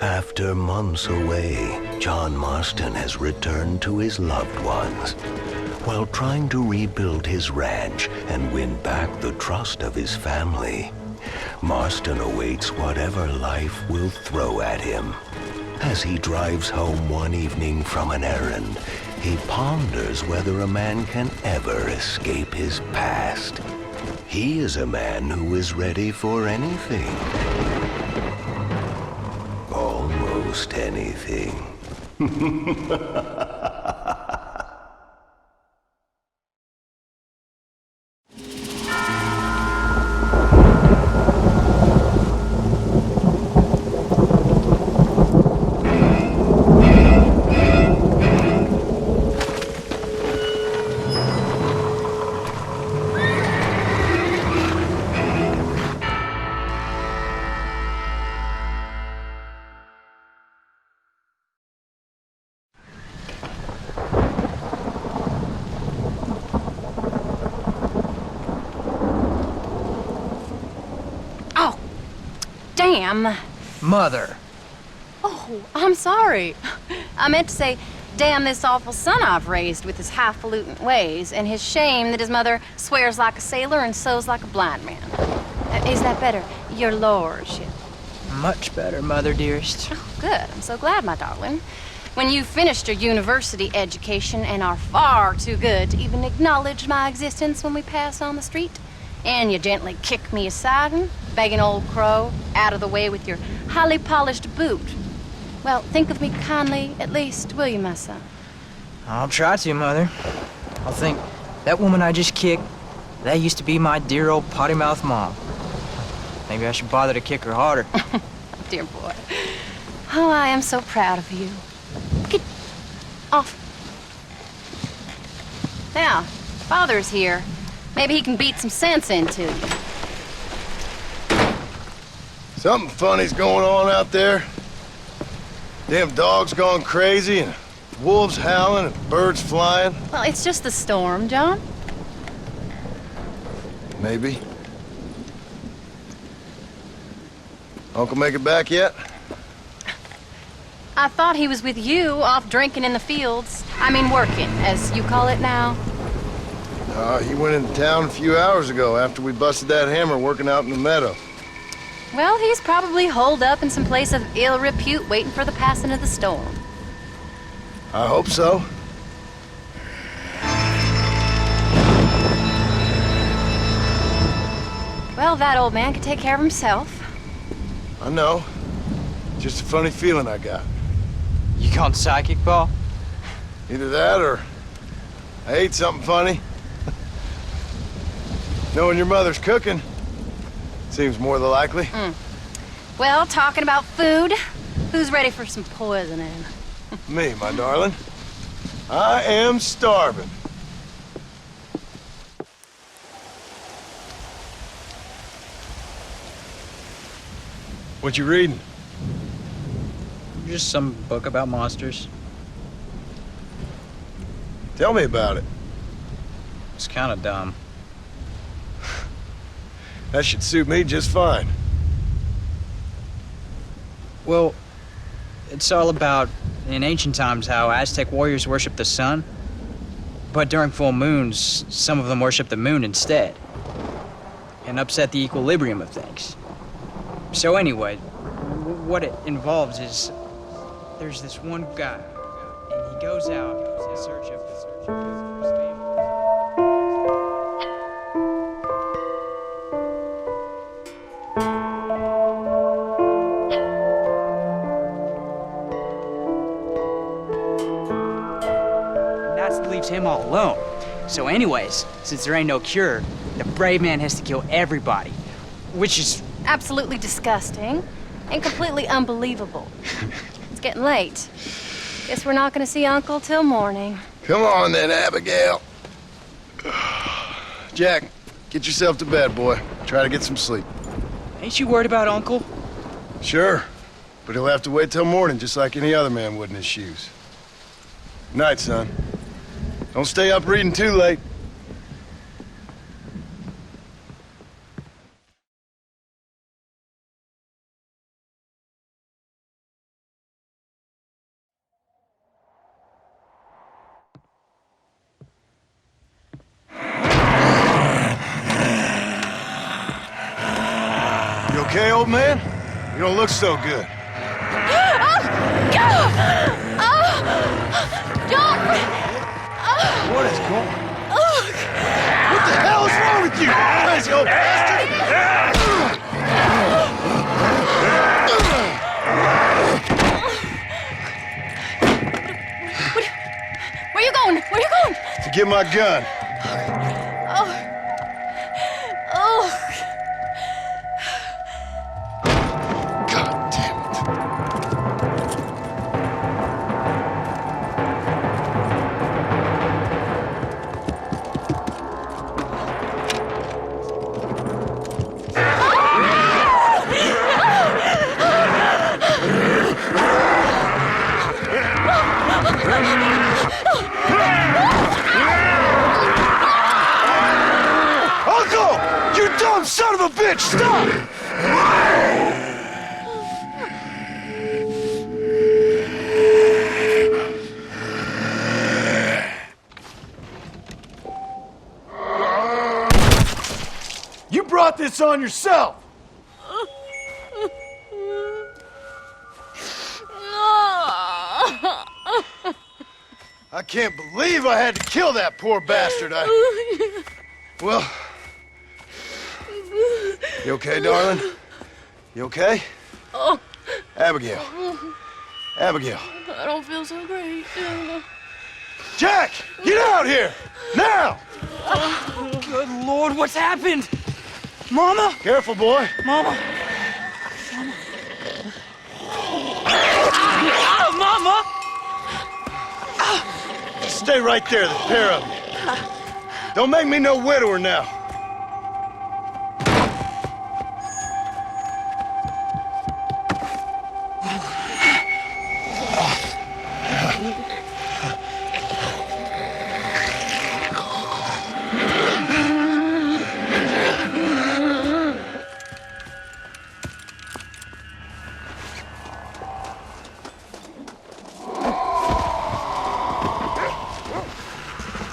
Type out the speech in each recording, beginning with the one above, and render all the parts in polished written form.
After months away, John Marston has returned to his loved ones. While trying to rebuild his ranch and win back the trust of his family, Marston awaits whatever life will throw at him. As he drives home one evening from an errand, he ponders whether a man can ever escape his past. He is a man who is ready for anything. Almost anything. Damn. Mother. Oh, I'm sorry. I meant to say, damn this awful son I've raised with his highfalutin ways, and his shame that his mother swears like a sailor and sews like a blind man. Is that better, your lordship? Much better, Mother dearest. Oh, good. I'm so glad, my darling. When you've finished your university education and are far too good to even acknowledge my existence when we pass on the street, and you gently kick me aside and begging old crow out of the way with your highly polished boot. Well, think of me kindly, at least, will you, my son? I'll try to, Mother. I'll think, that woman I just kicked, that used to be my dear old potty-mouthed mom. Maybe I should bother to kick her harder. Dear boy. Oh, I am so proud of you. Get off. Now, Father's here. Maybe he can beat some sense into you. Something funny's going on out there. Damn dogs gone crazy, and wolves howling, and birds flying. Well, it's just the storm, John. Maybe. Uncle make it back yet? I thought he was with you, off drinking in the fields. I mean, working, as you call it now. He went into town a few hours ago after we busted that hammer working out in the meadow. Well, he's probably holed up in some place of ill repute waiting for the passing of the storm. I hope so. Well, that old man can take care of himself. I know. Just a funny feeling I got. You gone psychic, Paul? Either that or I ate something funny. Knowing your mother's cooking seems more than likely. Well, talking about food, who's ready for some poisoning? Me, my darling. I am starving. What you reading? Just some book about monsters. Tell me about it. It's kind of dumb. That should suit me just fine. Well, it's all about, in ancient times, how Aztec warriors worshiped the sun. But during full moons, some of them worship the moon instead. And upset the equilibrium of things. So anyway, what it involves is, there's this one guy, and he goes out in search of his family. Leaves him all alone. So anyways, since there ain't no cure, the brave man has to kill everybody, which is Absolutely disgusting and completely unbelievable. It's getting late. Guess we're not gonna see Uncle till morning. Come on then, Abigail. Jack, get yourself to bed, boy. Try to get some sleep. Ain't you worried about Uncle? Sure, but he'll have to wait till morning just like any other man would in his shoes. Night, son. Don't stay up reading too late. okay, old man? You don't look so good. What is going on? What the hell is wrong with you, crazy old bastard? Where you going? Where you going? To get my gun. God damn it. Uncle! You dumb son of a bitch! Stop! You brought this on yourself! I can't believe I had to kill that poor bastard. Well... You okay, darling? You okay? Oh, Abigail. Abigail. I don't feel so great. Jack! Get out here! Now! Good Lord, what's happened? Mama? Careful, boy. Mama? Ah, Mama! Stay right there, the pair of you. Don't make me no widower now.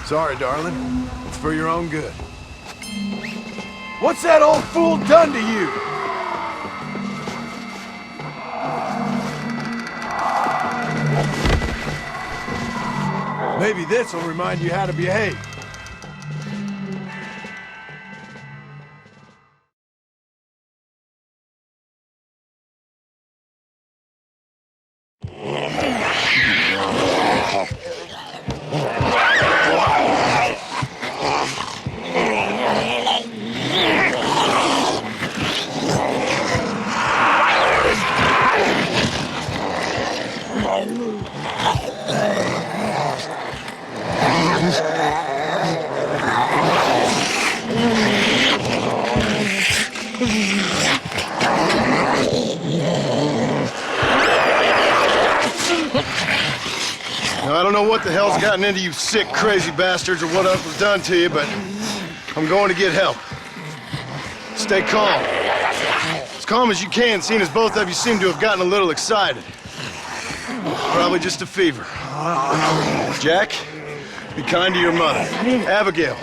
Sorry, darling. It's for your own good. What's that old fool done to you? Maybe this will remind you how to behave. Now, I don't know what the hell's gotten into you sick, crazy bastards or what else was done to you, but I'm going to get help. Stay calm. As calm as you can, seeing as both of you seem to have gotten a little excited. Probably just a fever. Jack, be kind to your mother. Abigail,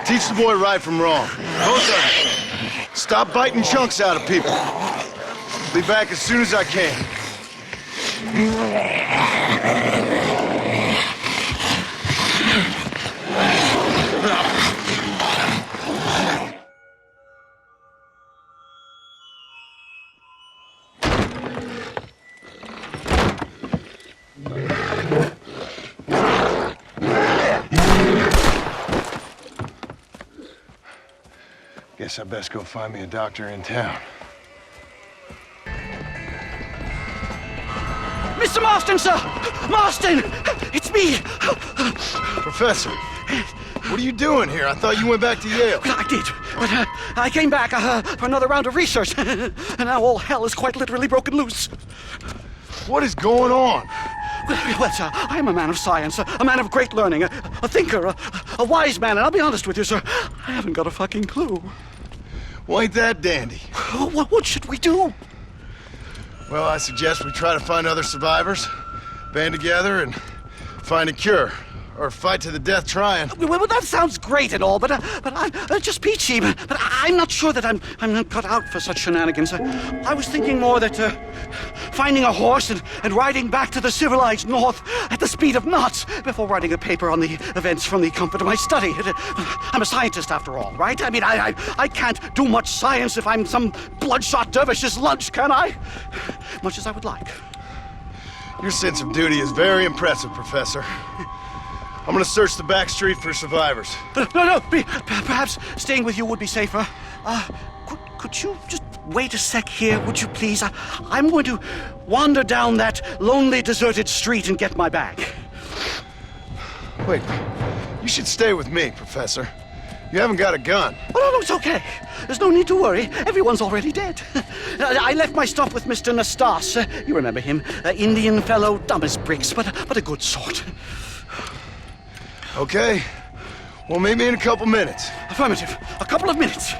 teach the boy right from wrong. Both of you. Stop biting chunks out of people. Be back as soon as I can. Guess I best go find me a doctor in town. Mr. Marston, sir! Marston! It's me! Professor, what are you doing here? I thought you went back to Yale. I did, but I came back for another round of research, and now all hell is quite literally broken loose. What is going on? Well, sir, I am a man of science, a man of great learning, a thinker, a wise man, and I'll be honest with you, sir, I haven't got a fucking clue. Well, ain't that dandy? What should we do? Well, I suggest we try to find other survivors, band together, and find a cure. Or fight to the death trying. Well, that sounds great and all, but I'm just peachy. But I'm not sure that I'm not cut out for such shenanigans. I was thinking more that finding a horse and riding back to the civilized north at the speed of knots before writing a paper on the events from the comfort of my study. I'm a scientist after all, right? I mean, I can't do much science if I'm some bloodshot dervish's lunch, can I? Much as I would like. Your sense of duty is very impressive, Professor. I'm gonna search the back street for survivors. No, perhaps staying with you would be safer. Could you just wait a sec here, would you please? I'm going to wander down that lonely, deserted street and get my bag. Wait, you should stay with me, Professor. You haven't got a gun. Oh, no, it's okay. There's no need to worry. Everyone's already dead. I left my stuff with Mr. Nastas. You remember him. Indian fellow, dumb as bricks, but a good sort. Okay. Well, meet me in a couple minutes. Affirmative. A couple of minutes.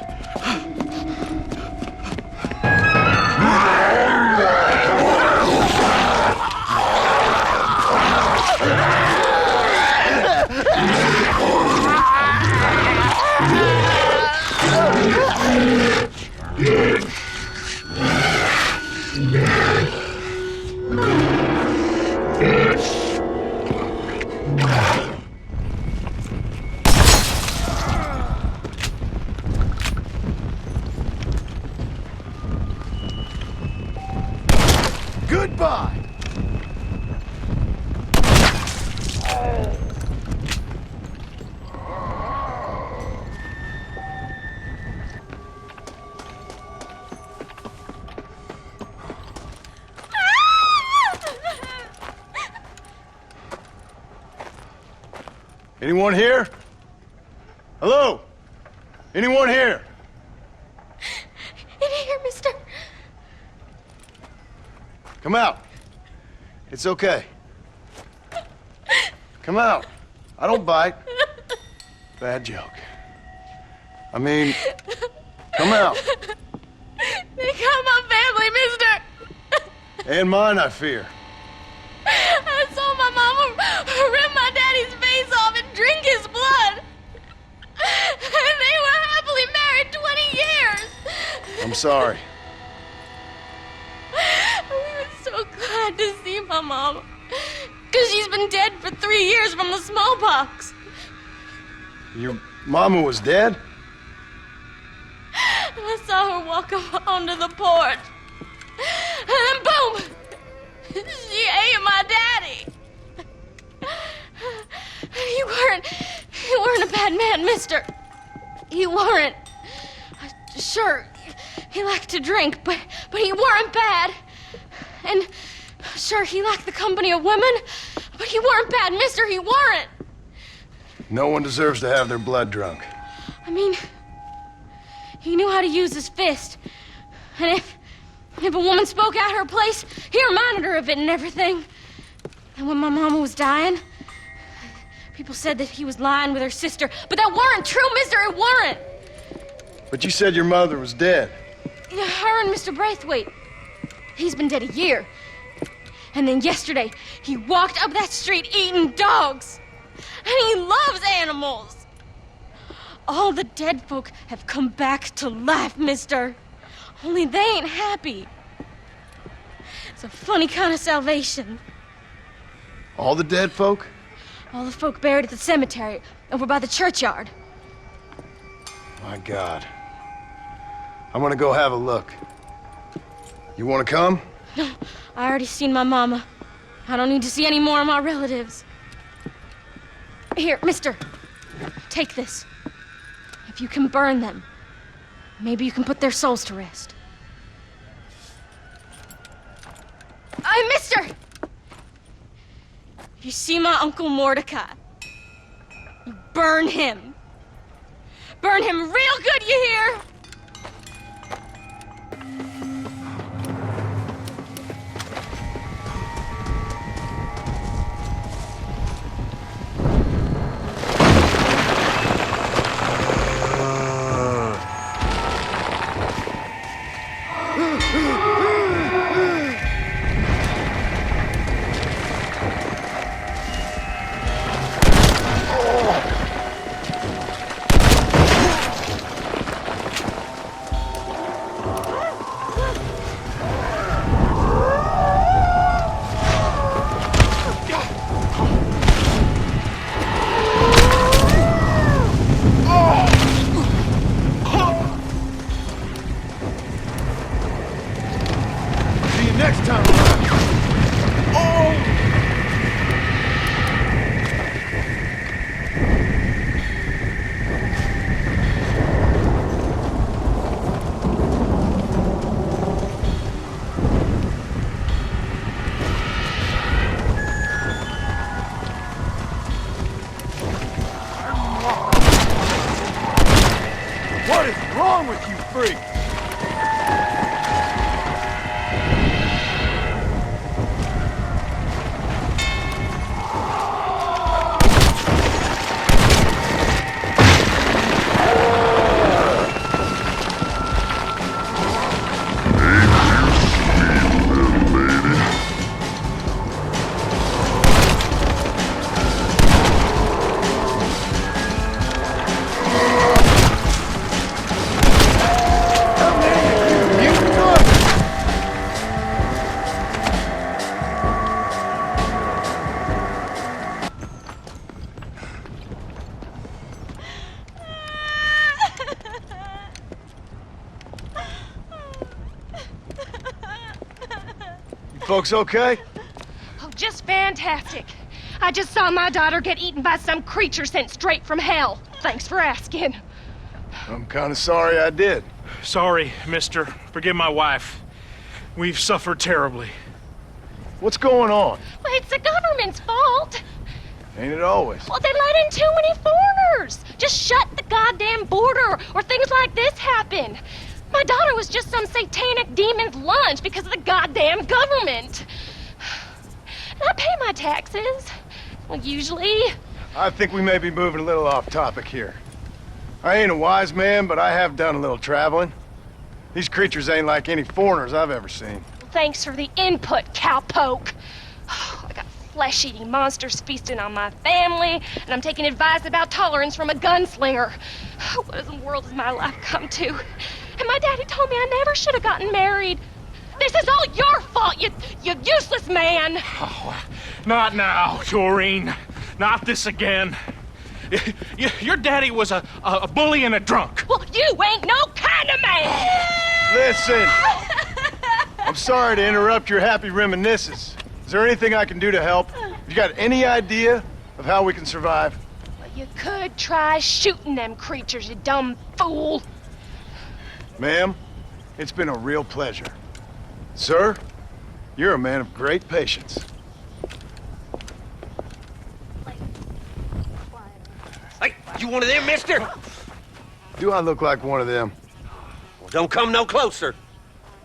Goodbye! Anyone here? Hello? Anyone here? In here, mister. Come out. It's okay. Come out. I don't bite. Bad joke. I mean, come out. They got my family, mister. And mine, I fear. I saw my mama rip my daddy's face off and drink his blood. And they were happily married 20 years. I'm sorry. We were so glad to see my mama. Because she's been dead for 3 years from the smallpox. Your mama was dead? I saw her walk up onto the porch. And then boom! She ate my daddy. You weren't a bad man, mister. You weren't. Sure, he liked to drink, but he weren't bad. And sure, he liked the company of women, but he weren't bad, mister, he weren't. No one deserves to have their blood drunk. I mean, he knew how to use his fist. And if a woman spoke out her place, he reminded her of it and everything. And when my mama was dying, people said that he was lying with her sister, but that weren't true, mister, it weren't. But you said your mother was dead. Yeah, her and Mr. Braithwaite. He's been dead a year. And then yesterday, he walked up that street eating dogs. And he loves animals. All the dead folk have come back to life, mister. Only they ain't happy. It's a funny kind of salvation. All the dead folk? All the folk buried at the cemetery over by the churchyard. My God. I'm gonna go have a look. You wanna come? No, I already seen my mama. I don't need to see any more of my relatives. Here, mister, take this. If you can burn them, maybe you can put their souls to rest. Mister! If you see my Uncle Mordecai, you burn him. Burn him real good, you hear? you freak! Folks okay? Oh, just fantastic. I just saw my daughter get eaten by some creature sent straight from hell. Thanks for asking. I'm kind of sorry I did. Sorry, mister. Forgive my wife. We've suffered terribly. What's going on? Well, it's the government's fault. Ain't it always? Well, they let in too many foreigners. Just shut the goddamn border, or things like this happen. My daughter was just some satanic demon's lunch because of the goddamn government. And I pay my taxes. Well, usually. I think we may be moving a little off topic here. I ain't a wise man, but I have done a little traveling. These creatures ain't like any foreigners I've ever seen. Thanks for the input, cowpoke. I got flesh-eating monsters feasting on my family, and I'm taking advice about tolerance from a gunslinger. What in the world has my life come to? And my daddy told me I never should have gotten married. This is all your fault, you useless man! Oh, not now, Doreen. Not this again. Your daddy was a bully and a drunk. Well, you ain't no kind of man! Listen! I'm sorry to interrupt your happy reminiscences. Is there anything I can do to help? You got any idea of how we can survive? Well, you could try shooting them creatures, you dumb fool. Ma'am, it's been a real pleasure. Sir, you're a man of great patience. Hey, you one of them, mister? Do I look like one of them? Well, don't come no closer.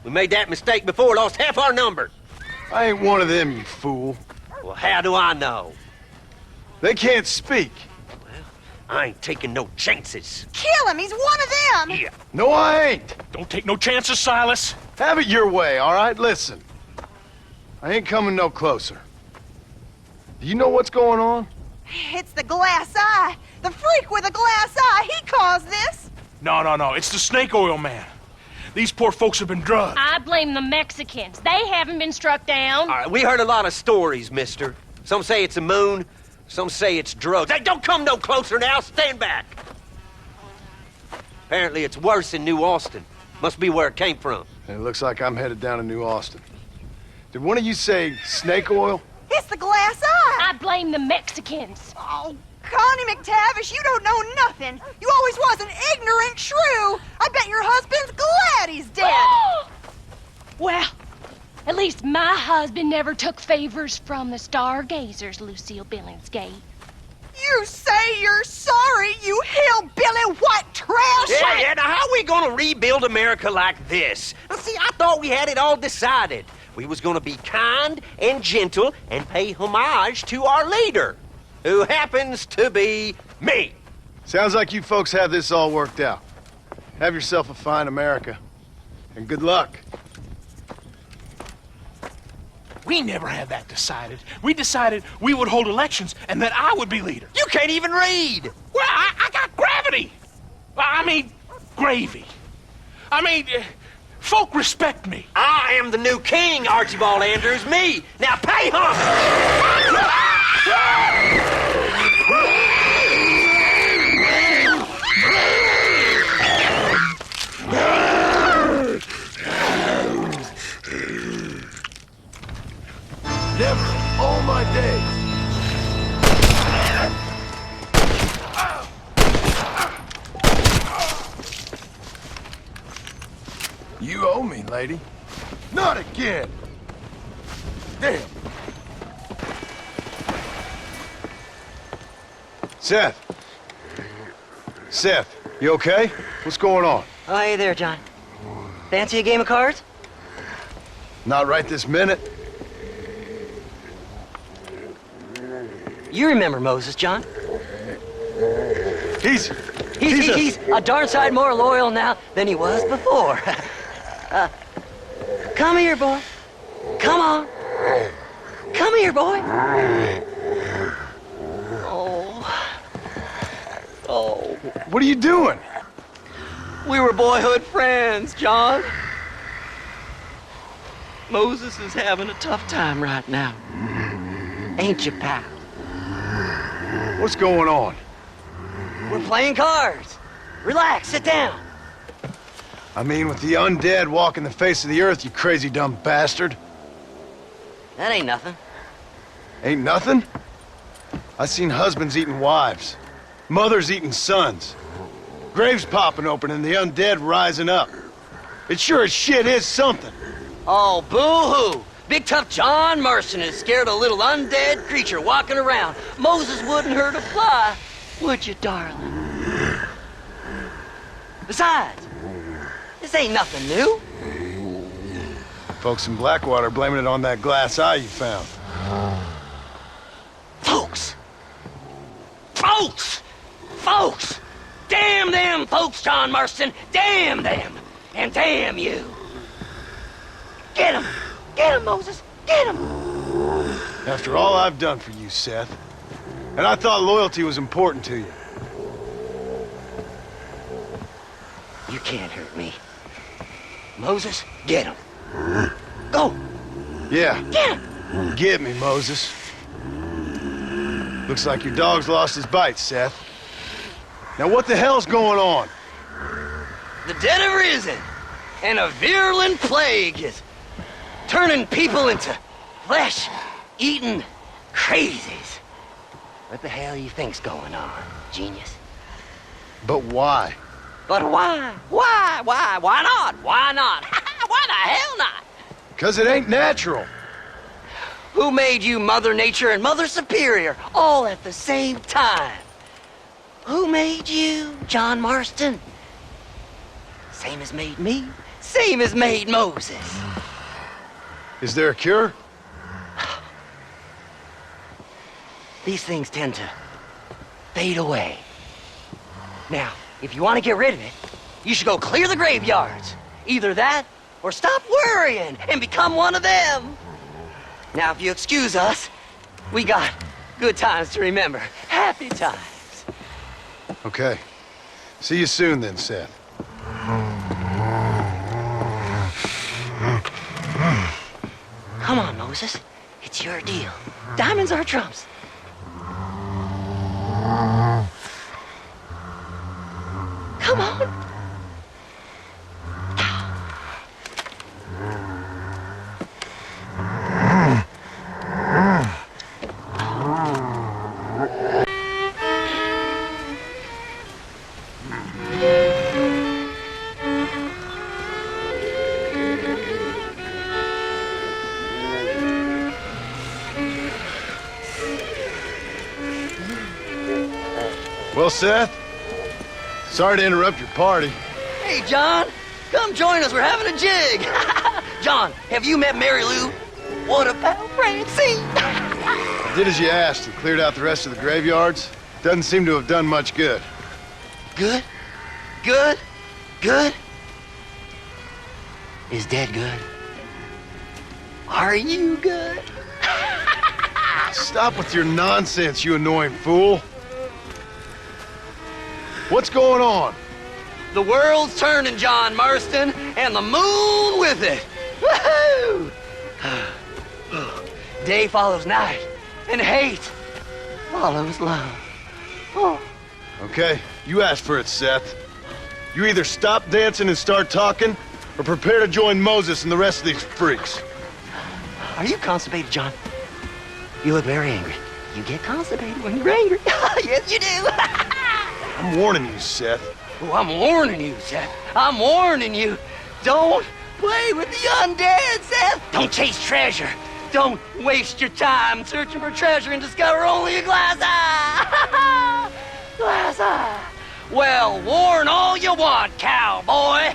We made that mistake before, lost half our number. I ain't one of them, you fool. Well, how do I know? They can't speak. I ain't taking no chances. Kill him! He's one of them! Yeah. No, I ain't. Don't take no chances, Silas. Have it your way, all right? Listen. I ain't coming no closer. Do you know what's going on? It's the glass eye! The freak with the glass eye! He caused this! No. It's the snake oil man. These poor folks have been drugged. I blame the Mexicans. They haven't been struck down. All right, we heard a lot of stories, mister. Some say it's a moon, some say it's drugs. Hey, don't come no closer now. Stand back. Apparently it's worse in New Austin. Must be where it came from. And it looks like I'm headed down to New Austin. Did one of you say snake oil? It's the glass eye! I blame the Mexicans. Oh, Connie McTavish, you don't know nothing. You always was an ignorant shrew. I bet your husband's glad he's dead. Well, at least my husband never took favors from the stargazers, Lucille Billingsgate. You say you're sorry, you hillbilly white trash! Yeah, now how we gonna rebuild America like this? Now, see, I thought we had it all decided. We was gonna be kind and gentle and pay homage to our leader, who happens to be me. Sounds like you folks have this all worked out. Have yourself a fine America. And good luck. We never had that decided. We decided we would hold elections and that I would be leader. You can't even read. Well, I got gravity. I mean, gravy. I mean, folk respect me. I am the new king, Archibald Andrews, me. Now pay homage. Never in all my days. You owe me, lady. Not again. Damn. Seth. Seth, you okay? What's going on? Oh, hey there, John. Fancy a game of cards? Not right this minute. You remember Moses, John? He's He's a darn sight more loyal now than he was before. Come here, boy. Come on. Come here, boy. Oh. What are you doing? We were boyhood friends, John. Moses is having a tough time right now. Ain't you, pal? What's going on? We're playing cards. Relax, sit down. I mean, with the undead walking the face of the earth, you crazy dumb bastard. That ain't nothing. Ain't nothing? I seen husbands eating wives, mothers eating sons, graves popping open and the undead rising up. It sure as shit is something. Oh, boo-hoo. Big tough John Marston is scared a little undead creature walking around. Moses wouldn't hurt a fly, would you, darling? Besides, this ain't nothing new. Folks in Blackwater blaming it on that glass eye you found. Folks! Folks! Folks! Damn them folks, John Marston! Damn them! And damn you! Get him! Get him, Moses! Get him! After all I've done for you, Seth. And I thought loyalty was important to you. You can't hurt me. Moses, get him. Go! Yeah. Get him! Get me, Moses. Looks like your dog's lost his bite, Seth. Now what the hell's going on? The dead have risen, and a virulent plague is turning people into flesh-eating crazies. What the hell you think's going on, genius? But why? But why? Why? Why? Why not? Why not? Why the hell not? Because it ain't natural. Who made you Mother Nature and Mother Superior all at the same time? Who made you, John Marston? Same as made me, same as made Moses. Is there a cure? These things tend to fade away. Now, if you want to get rid of it, you should go clear the graveyards. Either that, or stop worrying and become one of them. Now, if you excuse us, we got good times to remember. Happy times. Okay. See you soon then, Seth. Come on, Moses. It's your deal. Diamonds are trumps. Come on. Well, Seth, sorry to interrupt your party. Hey, John, come join us. We're having a jig. John, have you met Mary Lou? What about Francine? I did as you asked and cleared out the rest of the graveyards. Doesn't seem to have done much good. Good? Good? Good? Is Dad good? Are you good? Stop with your nonsense, you annoying fool. What's going on? The world's turning, John Marston, and the moon with it. Woohoo! Day follows night, and hate follows love. Oh. Okay, you asked for it, Seth. You either stop dancing and start talking, or prepare to join Moses and the rest of these freaks. Are you constipated, John? You look very angry. You get constipated when you're angry. Yes, you do. I'm warning you, Seth. Oh, I'm warning you, Seth. I'm warning you. Don't play with the undead, Seth. Don't chase treasure. Don't waste your time searching for treasure and discover only a glass eye. Glass eye. Well, warn all you want, cowboy.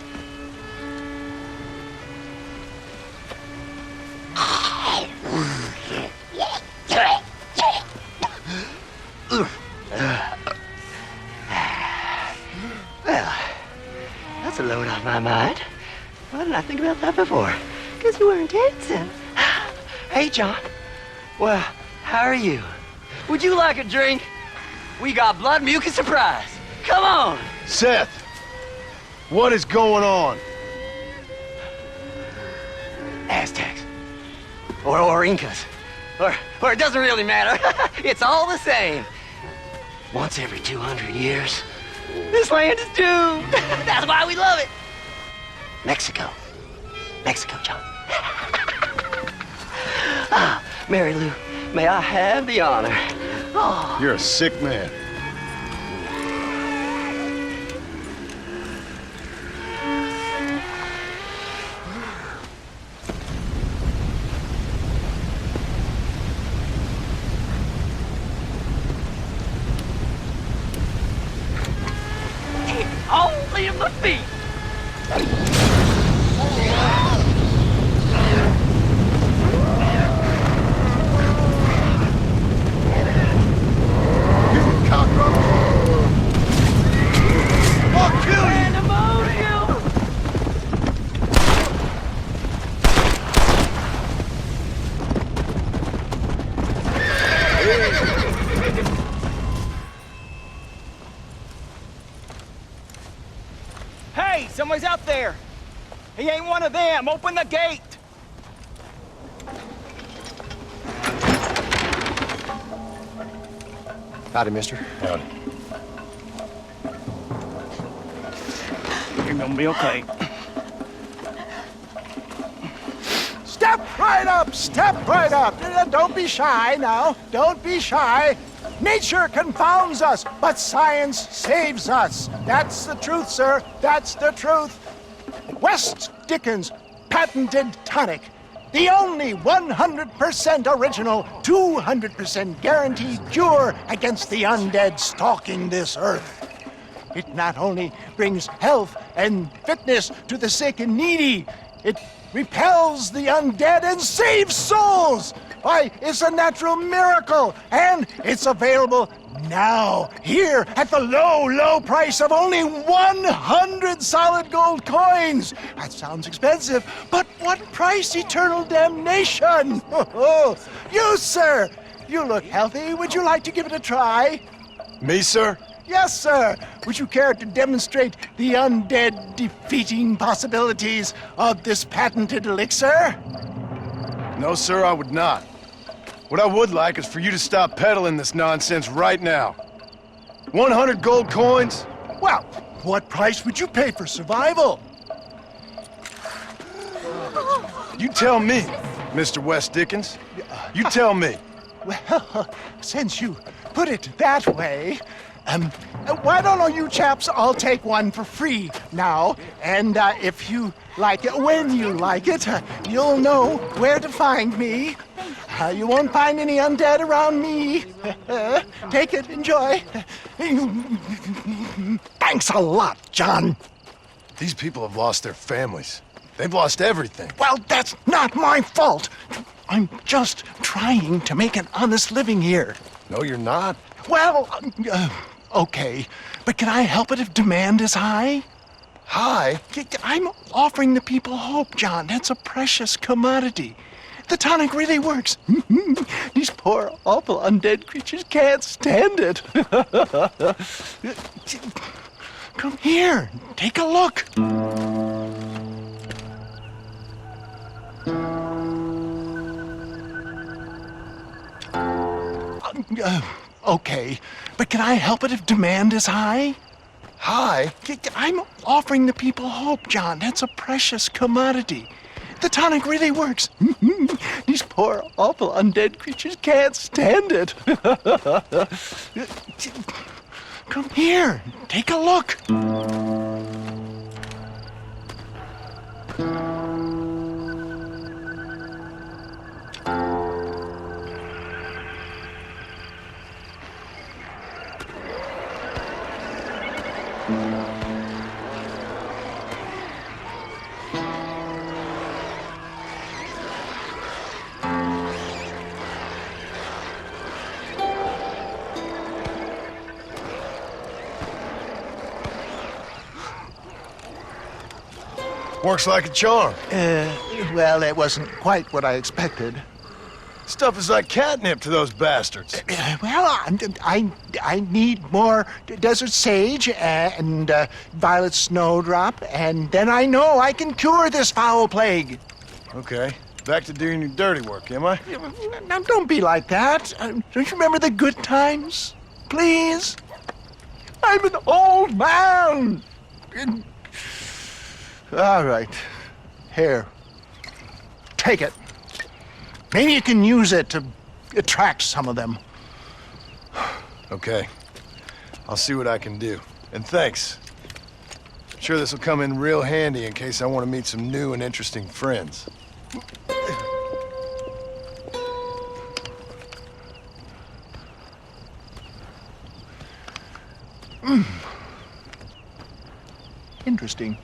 Well, that's a load off my mind. Why didn't I think about that before? Because you weren't dead, son. Hey, John. Well, how are you? Would you like a drink? We got blood mucus surprise. Come on. Seth, what is going on? Aztecs. Or Incas. Or it doesn't really matter. It's all the same. Once every 200 years, this land is doomed. That's why we love it. Mexico. Mexico, John. Ah, Mary Lou, may I have the honor? Oh. You're a sick man. Only in my feet. I'll kill you! Hey, someone's out there. He ain't one of them. Open the gate. Howdy, mister. Howdy. You're gonna be okay. Step right up! Step right up! Don't be shy now. Don't be shy. Nature confounds us, but science saves us. That's the truth, sir. That's the truth. West Dickens' patented tonic. The only 100% original, 200% guaranteed cure against the undead stalking this earth. It not only brings health and fitness to the sick and needy, it repels the undead and saves souls. Why, it's a natural miracle, and it's available now, here, at the low, low price of only 100 solid gold coins. That sounds expensive, but what price? Eternal damnation. You, sir, you look healthy. Would you like to give it a try? Me, sir? Yes, sir. Would you care to demonstrate the undead defeating possibilities of this patented elixir? No, sir, I would not. What I would like is for you to stop peddling this nonsense right now. 100 gold coins? Well, what price would you pay for survival? You tell me, Mr. West Dickens. You tell me. Well, since you put it that way, why don't all you chaps all take one for free now? And if you like it, when you like it, you'll know where to find me. You won't find any undead around me. Take it, enjoy. Thanks a lot, John. These people have lost their families. They've lost everything. Well, that's not my fault. I'm just trying to make an honest living here. No, you're not. Well, okay. But can I help it if demand is high? High? I'm offering the people hope, John. That's a precious commodity. The tonic really works. These poor, awful undead creatures can't stand it. Come here. Take a look. Okay, but can I help it if demand is high? High? I'm offering the people hope, John. That's a precious commodity. The tonic really works. These poor, awful undead creatures can't stand it. Come here. Take a look. Works like a charm. Well, it wasn't quite what I expected. Stuff is like catnip to those bastards. Well, I need more desert sage and violet snowdrop, and then I know I can cure this foul plague. Okay, back to doing your dirty work, am I? Now, don't be like that. Don't you remember the good times? Please? I'm an old man. All right. Here. Take it. Maybe you can use it to attract some of them. Okay. I'll see what I can do. And thanks. I'm sure this will come in real handy in case I want to meet some new and interesting friends. Interesting.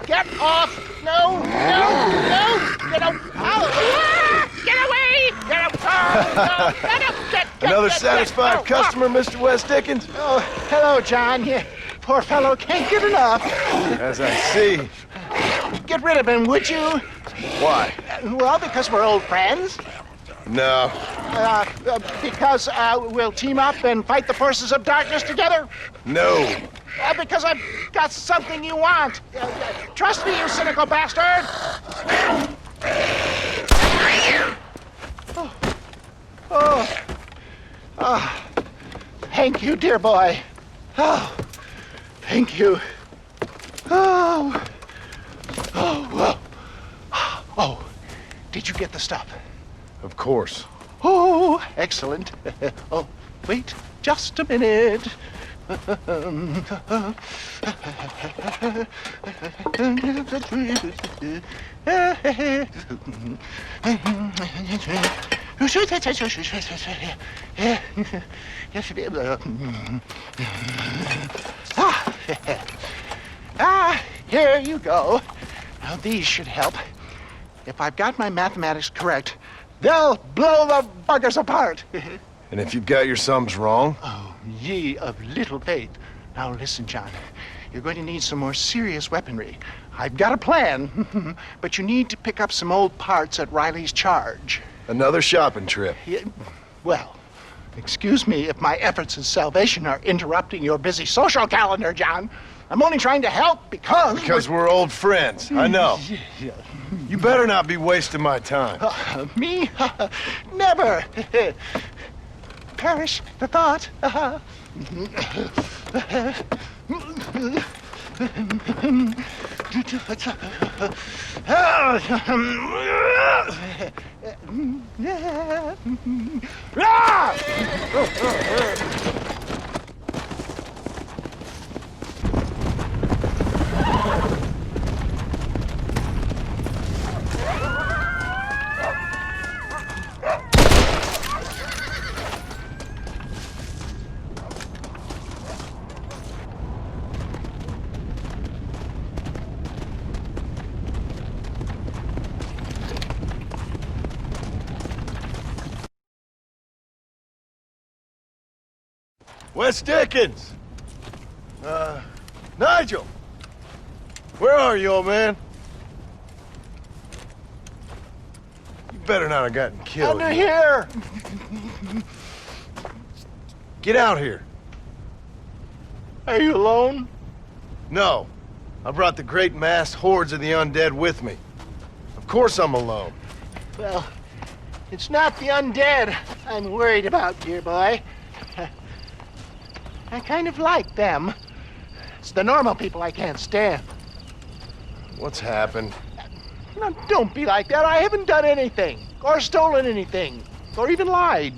Get off! No! Get out! Get away! Get out! Another satisfied customer, Mr. West Dickens? Oh, hello, John. Poor fellow can't get enough. As I see. Get rid of him, would you? Why? Well, because we're old friends. No. Because we'll team up and fight the forces of darkness together. No. Because I've got something you want. Trust me, you cynical bastard. Oh. Thank you, dear boy. Oh, thank you. Oh, did you get the stuff? Of course. Oh, excellent. Oh, wait just a minute. Here you go. Now these should help. If I've got my mathematics correct, they'll blow the buggers apart. And if you've got your sums wrong? Oh, ye of little faith. Now listen, John. You're going to need some more serious weaponry. I've got a plan, but you need to pick up some old parts at Riley's charge. Another shopping trip. Yeah, well, excuse me if my efforts at salvation are interrupting your busy social calendar, John. I'm only trying to help because... Because we're old friends, I know. Yeah. You better not be wasting my time. Me? Never. Perish the thought. West Dickens! Nigel! Where are you, old man? You better not have gotten killed. Under here! Get out here. Are you alone? No. I brought the great massed hordes of the undead with me. Of course I'm alone. Well, it's not the undead I'm worried about, dear boy. I kind of like them. It's the normal people I can't stand. What's happened? Now, don't be like that. I haven't done anything, or stolen anything, or even lied.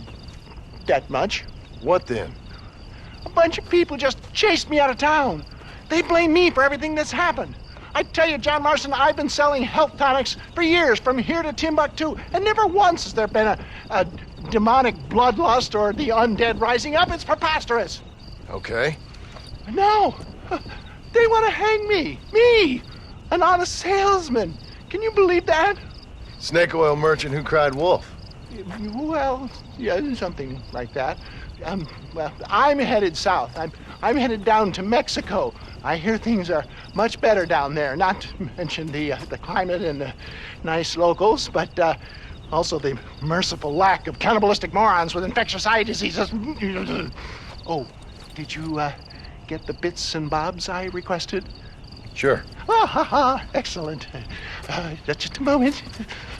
That much. What then? A bunch of people just chased me out of town. They blame me for everything that's happened. I tell you, John Marston, I've been selling health tonics for years, from here to Timbuktu, and never once has there been a demonic bloodlust or the undead rising up. It's preposterous. Okay. No, they want to hang me, an honest salesman. Can you believe that? Snake oil merchant who cried wolf. Well, yeah, something like that. Well, I'm headed south. I'm headed down to Mexico. I hear things are much better down there. Not to mention the climate and the nice locals, but also the merciful lack of cannibalistic morons with infectious eye diseases. Oh, did you get the bits and bobs I requested? Sure. Ah, ha, ha. Excellent. Just a moment.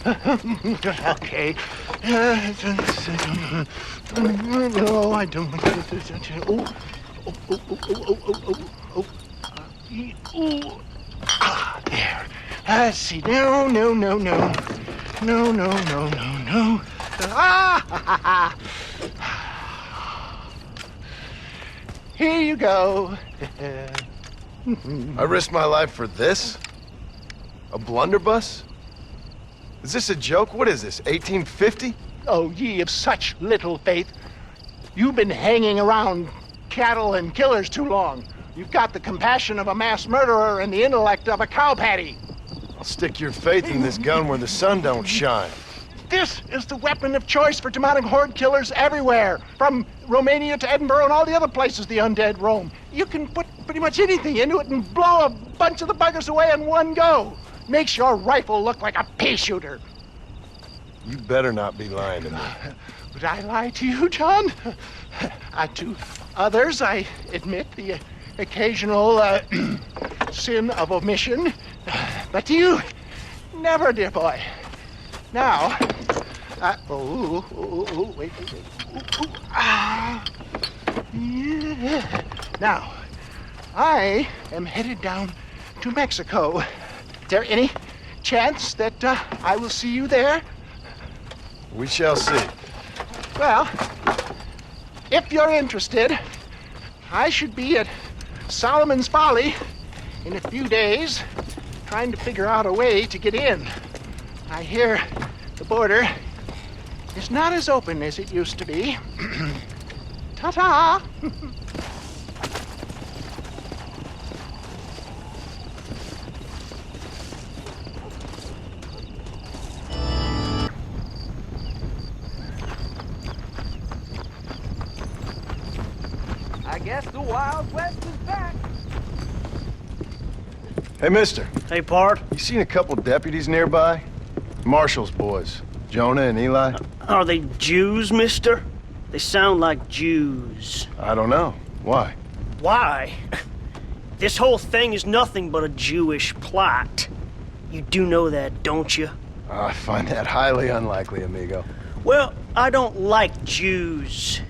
Okay. No, I don't. There. Let's see. No. Ah, ha, ha. Here you go. I risked my life for this? A blunderbuss? Is this a joke? What is this, 1850? Oh, ye of such little faith. You've been hanging around cattle and killers too long. You've got the compassion of a mass murderer and the intellect of a cow patty. I'll stick your faith in this gun where the sun don't shine. This is the weapon of choice for demonic horde killers everywhere, from Romania to Edinburgh and all the other places the undead roam. You can put pretty much anything into it and blow a bunch of the buggers away in one go. Makes your rifle look like a pea shooter. You better not be lying to me. Would I lie to you, John? To others, I admit the occasional sin of omission. But to you, never, dear boy. Now, wait. Yeah. Now, I am headed down to Mexico. Is there any chance that I will see you there? We shall see. Well, if you're interested, I should be at Solomon's Folly in a few days, trying to figure out a way to get in. I hear the border is not as open as it used to be. Ta-ta! I guess the Wild West is back. Hey, mister. Hey, Pard. You seen a couple deputies nearby? Marshall's boys, Jonah and Eli. Are they Jews, mister? They sound like Jews. I don't know. Why? Why? This whole thing is nothing but a Jewish plot. You do know that, don't you? I find that highly unlikely, amigo. Well, I don't like Jews.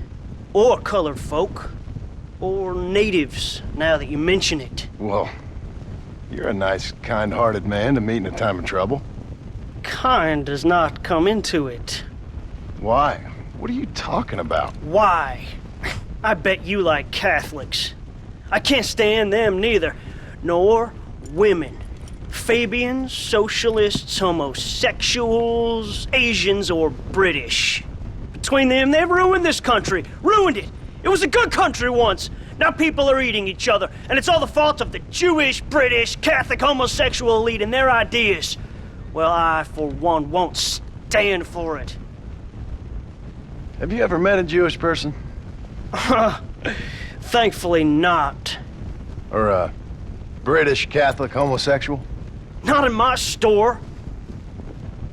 Or colored folk. Or natives, now that you mention it. Well, you're a nice, kind-hearted man to meet in a time of trouble. Kind does not come into it. Why? What are you talking about? Why? I bet you like Catholics. I can't stand them neither. Nor women. Fabians, socialists, homosexuals, Asians, or British. Between them, they've ruined this country. Ruined it. It was a good country once. Now people are eating each other, and it's all the fault of the Jewish, British, Catholic, homosexual elite and their ideas. Well, I, for one, won't stand for it. Have you ever met a Jewish person? Thankfully not. Or a British Catholic homosexual? Not in my store.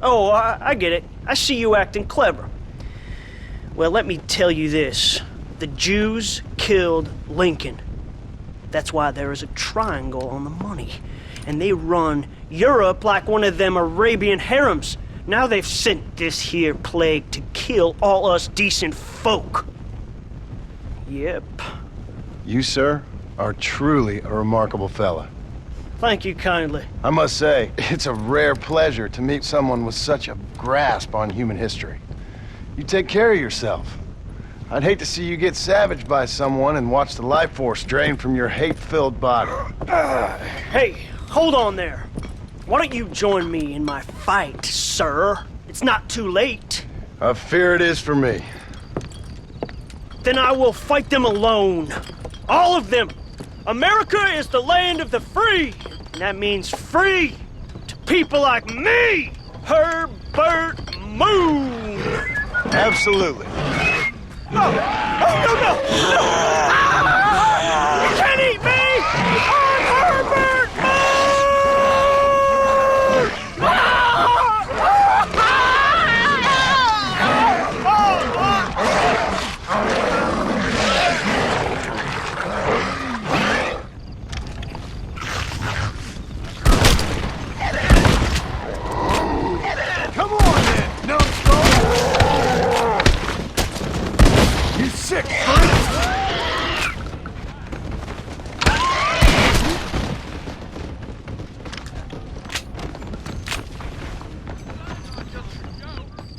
Oh, I get it. I see you acting clever. Well, let me tell you this. The Jews killed Lincoln. That's why there is a triangle on the money. And they run Europe like one of them Arabian harems. Now they've sent this here plague to kill all us decent folk. Yep. You, sir, are truly a remarkable fella. Thank you kindly. I must say, it's a rare pleasure to meet someone with such a grasp on human history. You take care of yourself. I'd hate to see you get savaged by someone and watch the life force drain from your hate-filled body. Hey, hold on there. Why don't you join me in my fight, sir? It's not too late. I fear it is for me. Then I will fight them alone. All of them. America is the land of the free. And that means free to people like me, Herb moon! Absolutely. No! Oh, no, no! No! Ah! You can't eat me! I'm Herbert! Come on, then, numbskull! You sick freak!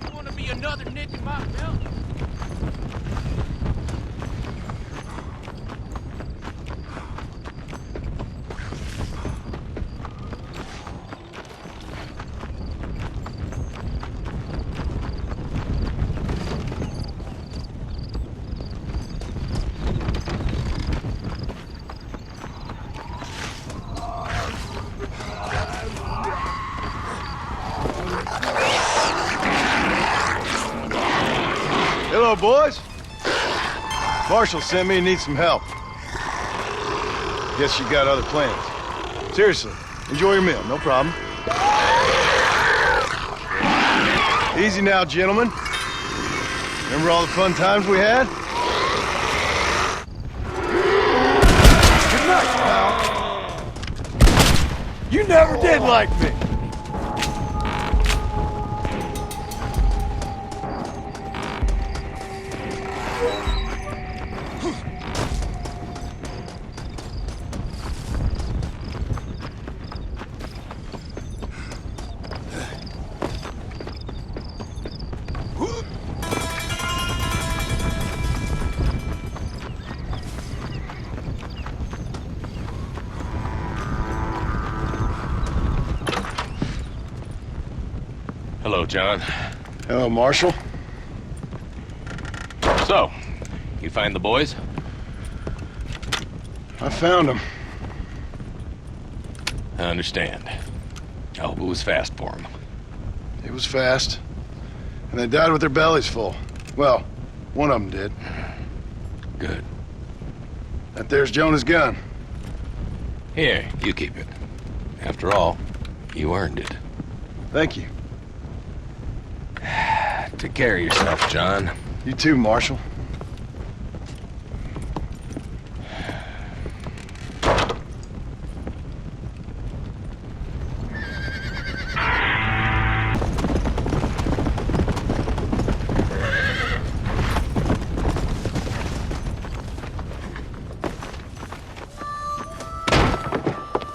You want to be another nick in my belt? Hello, boys. Marshall sent me and needs some help. Guess you got other plans. Seriously, enjoy your meal, no problem. Easy now, gentlemen. Remember all the fun times we had? Good night, pal. You never did like me. Hello, John. Hello, Marshall. So, you find the boys? I found them. I understand. I hope it was fast for them. It was fast. And they died with their bellies full. Well, one of them did. Good. That there's Jonah's gun. Here, you keep it. After all, you earned it. Thank you. Take care of yourself, John. You too, Marshall.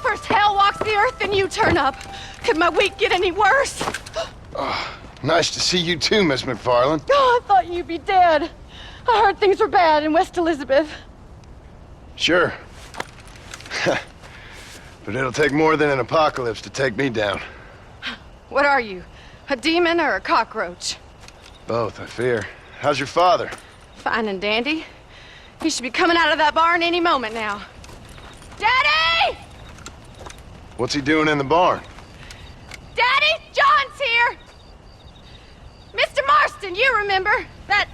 First hell walks the earth, then you turn up. Could my week get any worse? Nice to see you too, Miss McFarland. Oh, I thought you'd be dead. I heard things were bad in West Elizabeth. Sure. But it'll take more than an apocalypse to take me down. What are you? A demon or a cockroach? Both, I fear. How's your father? Fine and dandy. He should be coming out of that barn any moment now. Daddy! What's he doing in the barn? Daddy, John's here! Mr. Marston, you remember? That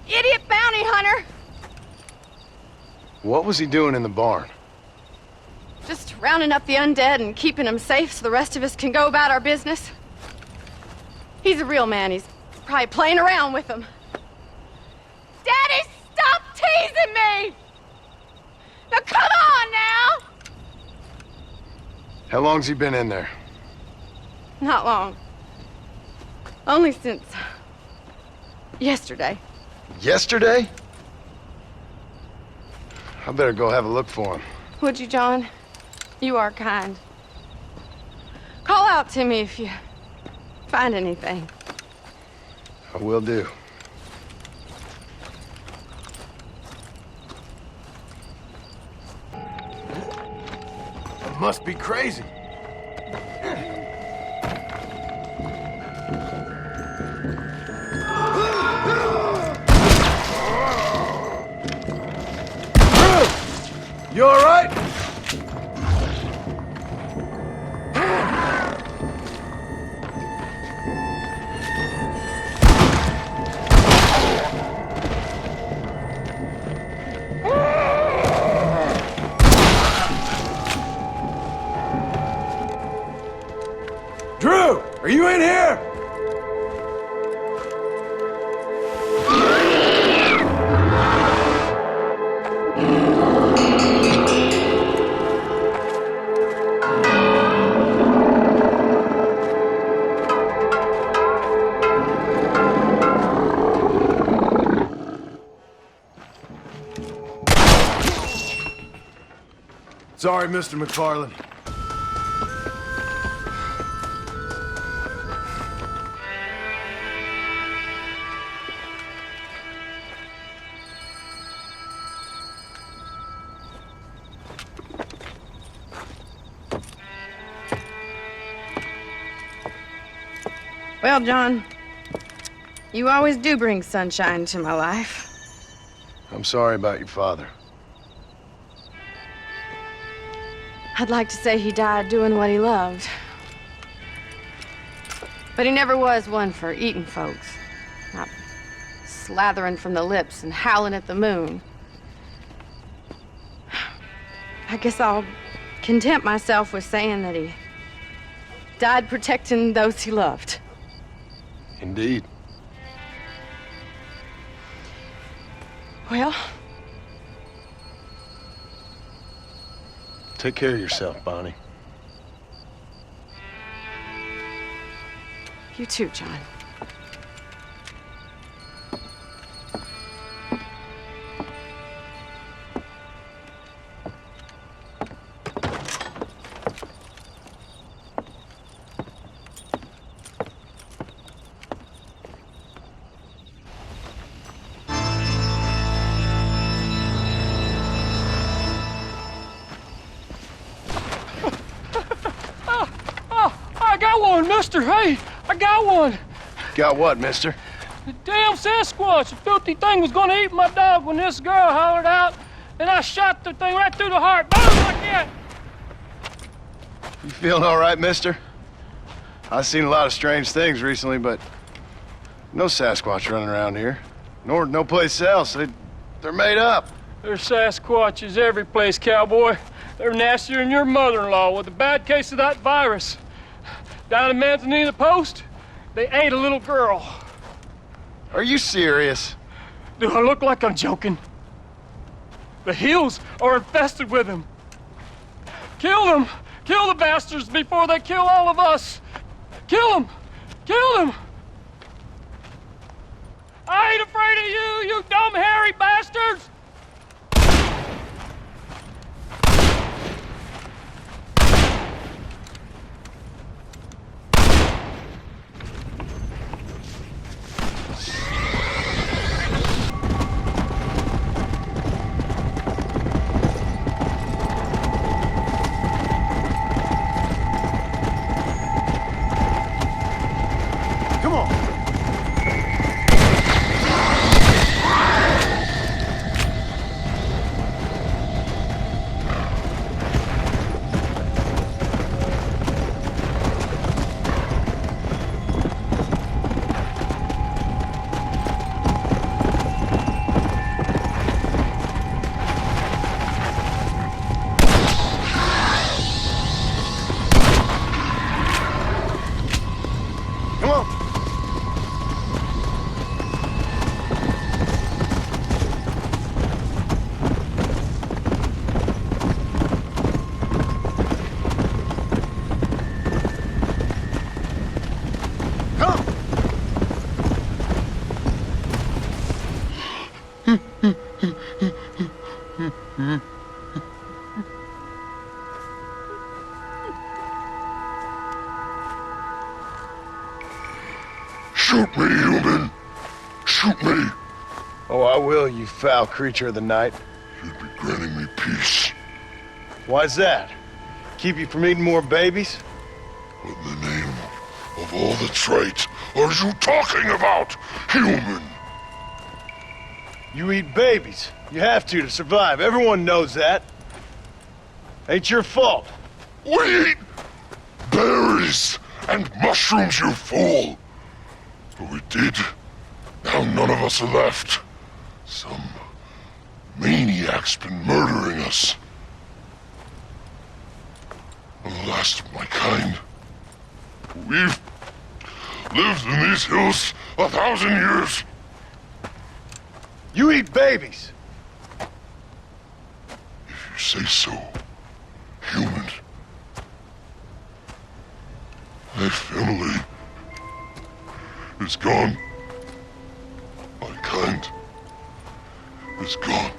idiot bounty hunter? What was he doing in the barn? Just rounding up the undead and keeping them safe so the rest of us can go about our business. He's a real man. He's probably playing around with them. Daddy, stop teasing me! Now come on now! How long's he been in there? Not long. Only since yesterday. Yesterday? I better go have a look for him. Would you, John? You are kind. Call out to me if you find anything. I will do. I must be crazy. You all right? Sorry, Mr. McFarland. Well, John, you always do bring sunshine to my life. I'm sorry about your father. I'd like to say he died doing what he loved. But he never was one for eating folks. Not slathering from the lips and howling at the moon. I guess I'll content myself with saying that he died protecting those he loved. Indeed. Well, take care of yourself, Bonnie. you too, John. Mister, hey, I got one. Got what, mister? The damn Sasquatch, the filthy thing was gonna eat my dog when this girl hollered out, and I shot the thing right through the heart. Boom, like that. You feeling all right, mister? I've seen a lot of strange things recently, but no Sasquatch running around here. Nor no place else. They're made up. There's Sasquatches every place, cowboy. They're nastier than your mother-in-law with a bad case of that virus. Down in Manzanita Post, they ate a little girl. Are you serious? Do I look like I'm joking? The hills are infested with them. Kill them! Kill the bastards before they kill all of us! Kill them! Kill them! I ain't afraid of you, you dumb hairy bastards! Shoot me, human! Shoot me! Oh, I will, you foul creature of the night. You'd be granting me peace. Why's that? Keep you from eating more babies? What in the name of all that's right are you talking about, human? You eat babies. You have to survive. Everyone knows that. Ain't your fault. We eat berries and mushrooms, you fool! But we did. Now none of us are left. Some maniac's been murdering us. I'm the last of my kind. We've lived in these hills 1,000 years. You eat babies. If you say so, human. My family is gone. My kind is gone.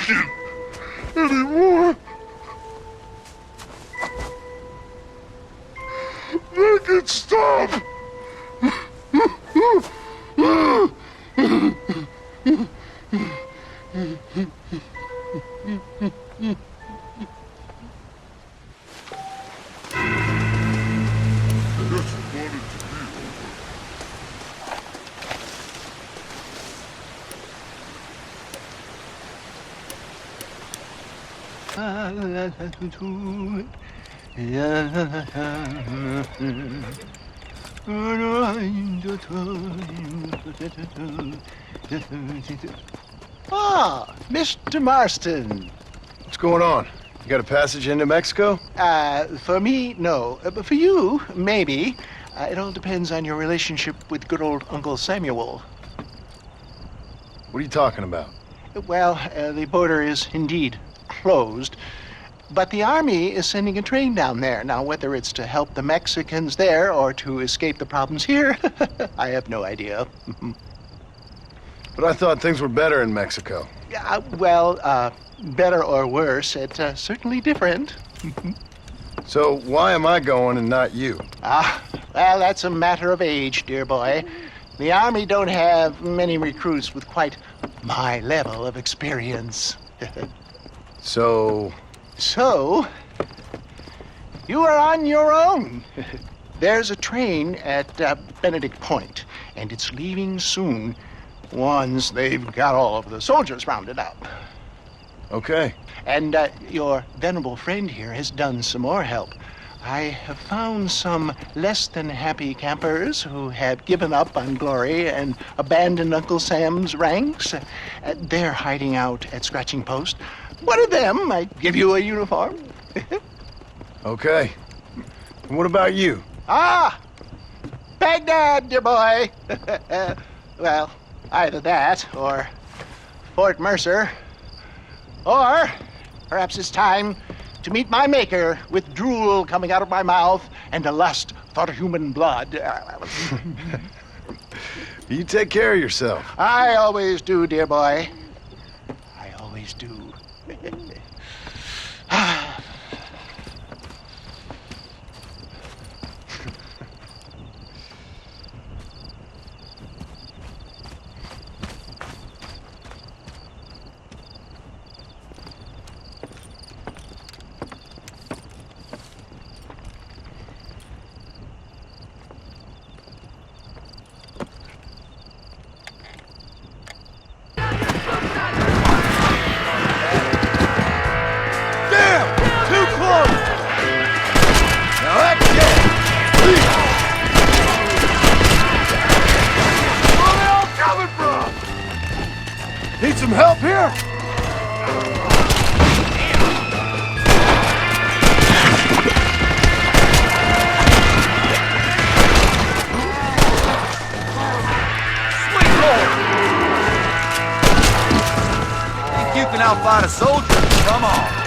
take it anymore. Make it stop. Ah, Mr. Marston. What's going on? You got a passage into Mexico? For me, no. But for you, maybe. It all depends on your relationship with good old Uncle Samuel. What are you talking about? Well, the border is indeed closed, but the army is sending a train down there. Now, whether it's to help the Mexicans there or to escape the problems here, I have no idea. But I thought things were better in Mexico. Better or worse, it's certainly different. So why am I going and not you? Well, that's a matter of age, dear boy. The army don't have many recruits with quite my level of experience. So, you are on your own. There's a train at Benedict Point, and it's leaving soon once they've got all of the soldiers rounded up. Okay. And your venerable friend here has done some more help. I have found some less than happy campers who have given up on glory and abandoned Uncle Sam's ranks. They're hiding out at Scratching Post. One of them might give you a uniform. Okay. And what about you? Baghdad, dear boy. Well, either that or Fort Mercer. Or perhaps it's time to meet my maker with drool coming out of my mouth and a lust for human blood. You take care of yourself. I always do, dear boy. I always do. Need some help here? Think you can outfight a soldier? Come on.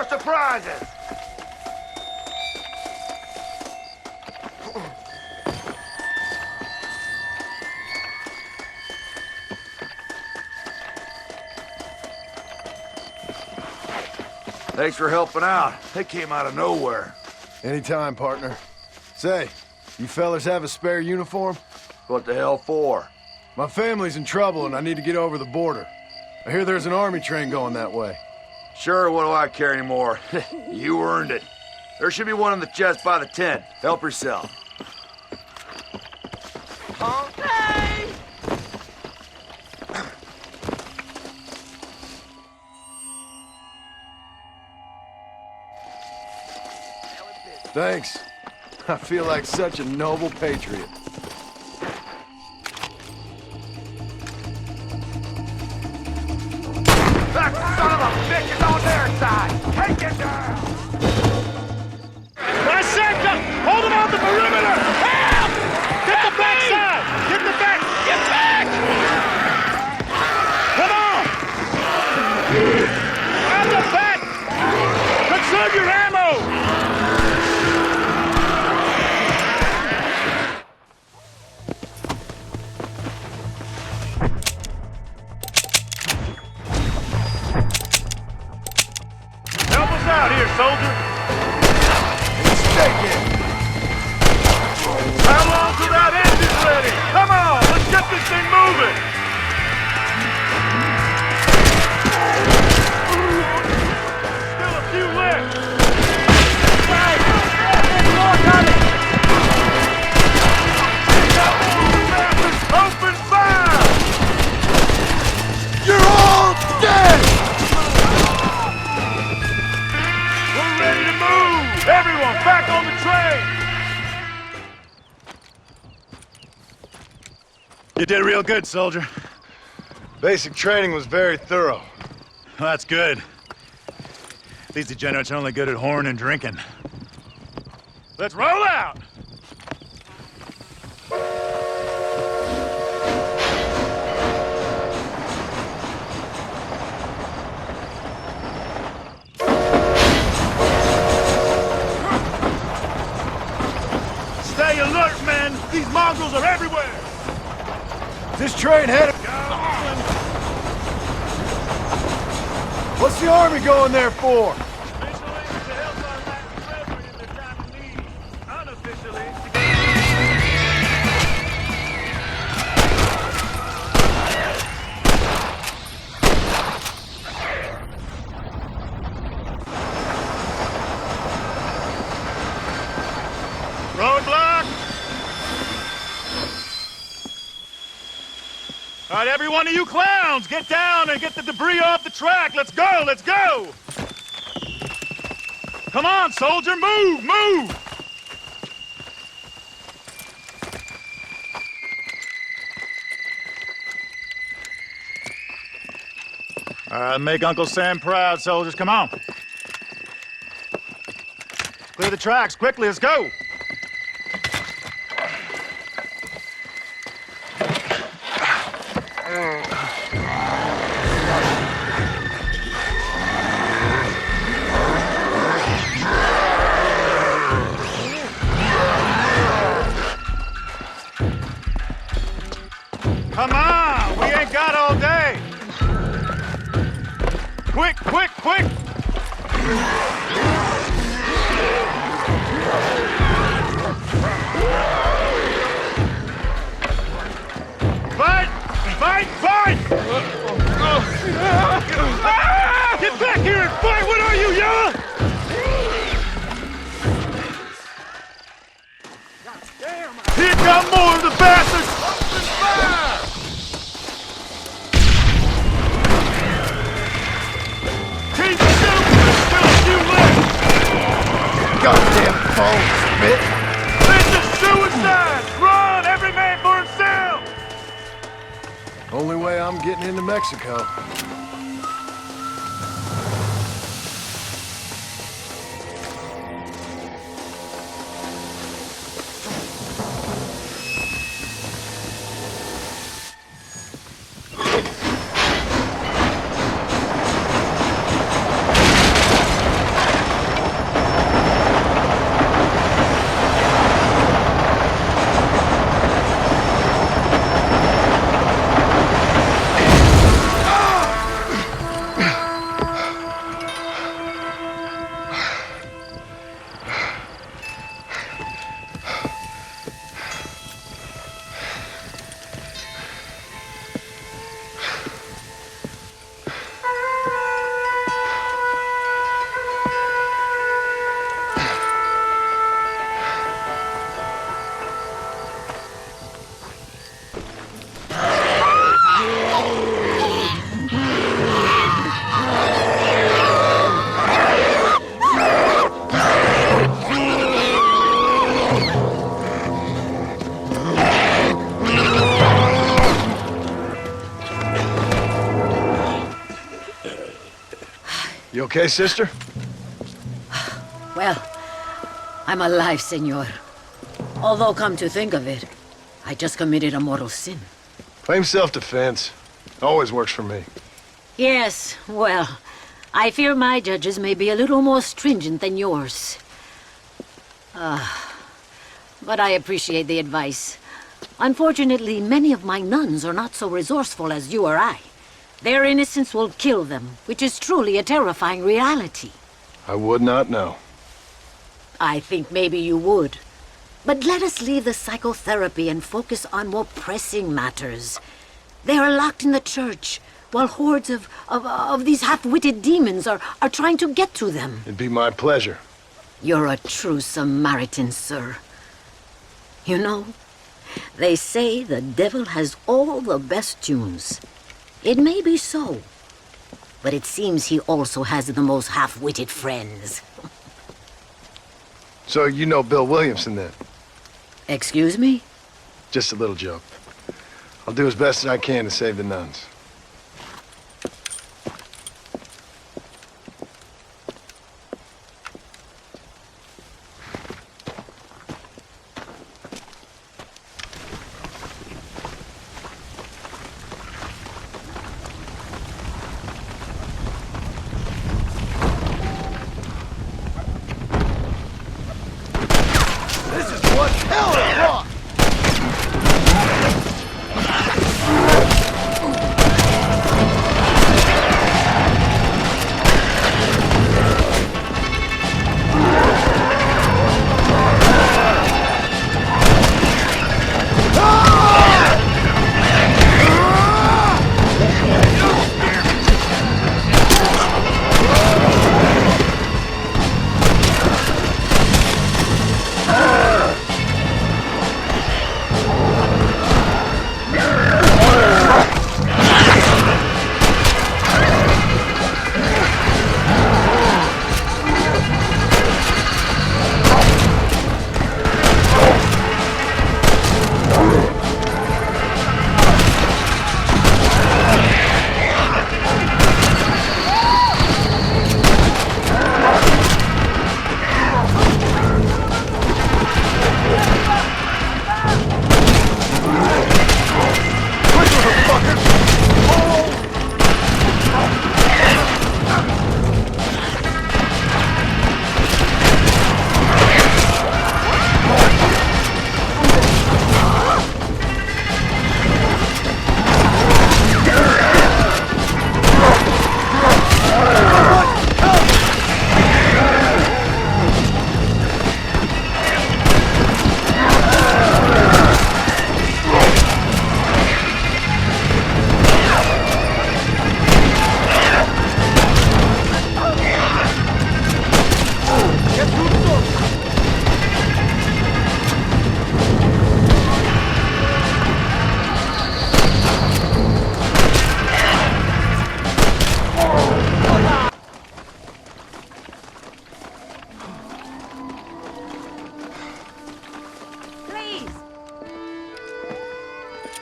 Surprises! Thanks for helping out. They came out of nowhere. Anytime, partner. Say, you fellas have a spare uniform? What the hell for? My family's in trouble and I need to get over the border. I hear there's an army train going that way. Sure, what do I care anymore? You earned it. There should be one in the chest by the tent. Help yourself. Okay. Thanks. I feel like such a noble patriot. That son of a bitch is on their side! Take it down! My sector! Hold him out the balloon! it! Still a few left! Open fire! You're all dead! We're ready to move! Everyone, back on the train! You did real good, soldier. Basic training was very thorough. Well, that's good. These degenerates are only good at whoring and drinking. Let's roll out! Stay alert, men! These mongrels are everywhere! This train headed... What's the army going there for? Roadblock! All right, every one of you clowns, get down and get the debris off the track. Let's go, let's go! Come on, soldier, move, move! All right, make Uncle Sam proud, soldiers. Come on. Clear the tracks, quickly, let's go! Come on, we ain't got all day. Quick, quick, quick! Fight! Fight! Fight! Get back here and fight! What are you, yellow? Here come more of the bastards! Open fire! Keep shooting! There's still a few left! Goddamn phone, Smith! This is suicide! Run! Every man for himself! Only way I'm getting into Mexico. You okay, sister? Well, I'm alive, senor. Although, come to think of it, I just committed a mortal sin. Claim self-defense. Always works for me. Yes, well, I fear my judges may be a little more stringent than yours. But I appreciate the advice. Unfortunately, many of my nuns are not so resourceful as you or I. Their innocence will kill them, which is truly a terrifying reality. I would not know. I think maybe you would. But let us leave the psychotherapy and focus on more pressing matters. They are locked in the church, while hordes of these half-witted demons are trying to get to them. It'd be my pleasure. You're a true Samaritan, sir. You know, they say the devil has all the best tunes. It may be so, but it seems he also has the most half-witted friends. So you know Bill Williamson, then? Excuse me? Just a little joke. I'll do as best as I can to save the nuns. This is what hell is wrong!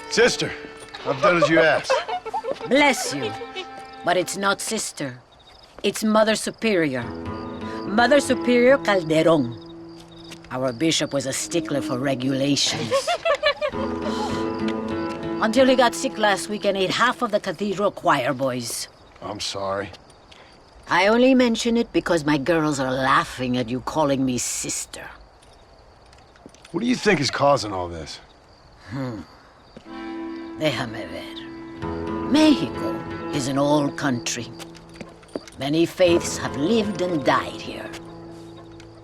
Sister, I've done as you asked. Bless you. But it's not sister. It's Mother Superior. Mother Superior Calderon. Our bishop was a stickler for regulations. Until he got sick last week and ate half of the cathedral choir boys. I'm sorry. I only mention it because my girls are laughing at you calling me sister. What do you think is causing all this? Déjame ver. Mexico is an old country. Many faiths have lived and died here.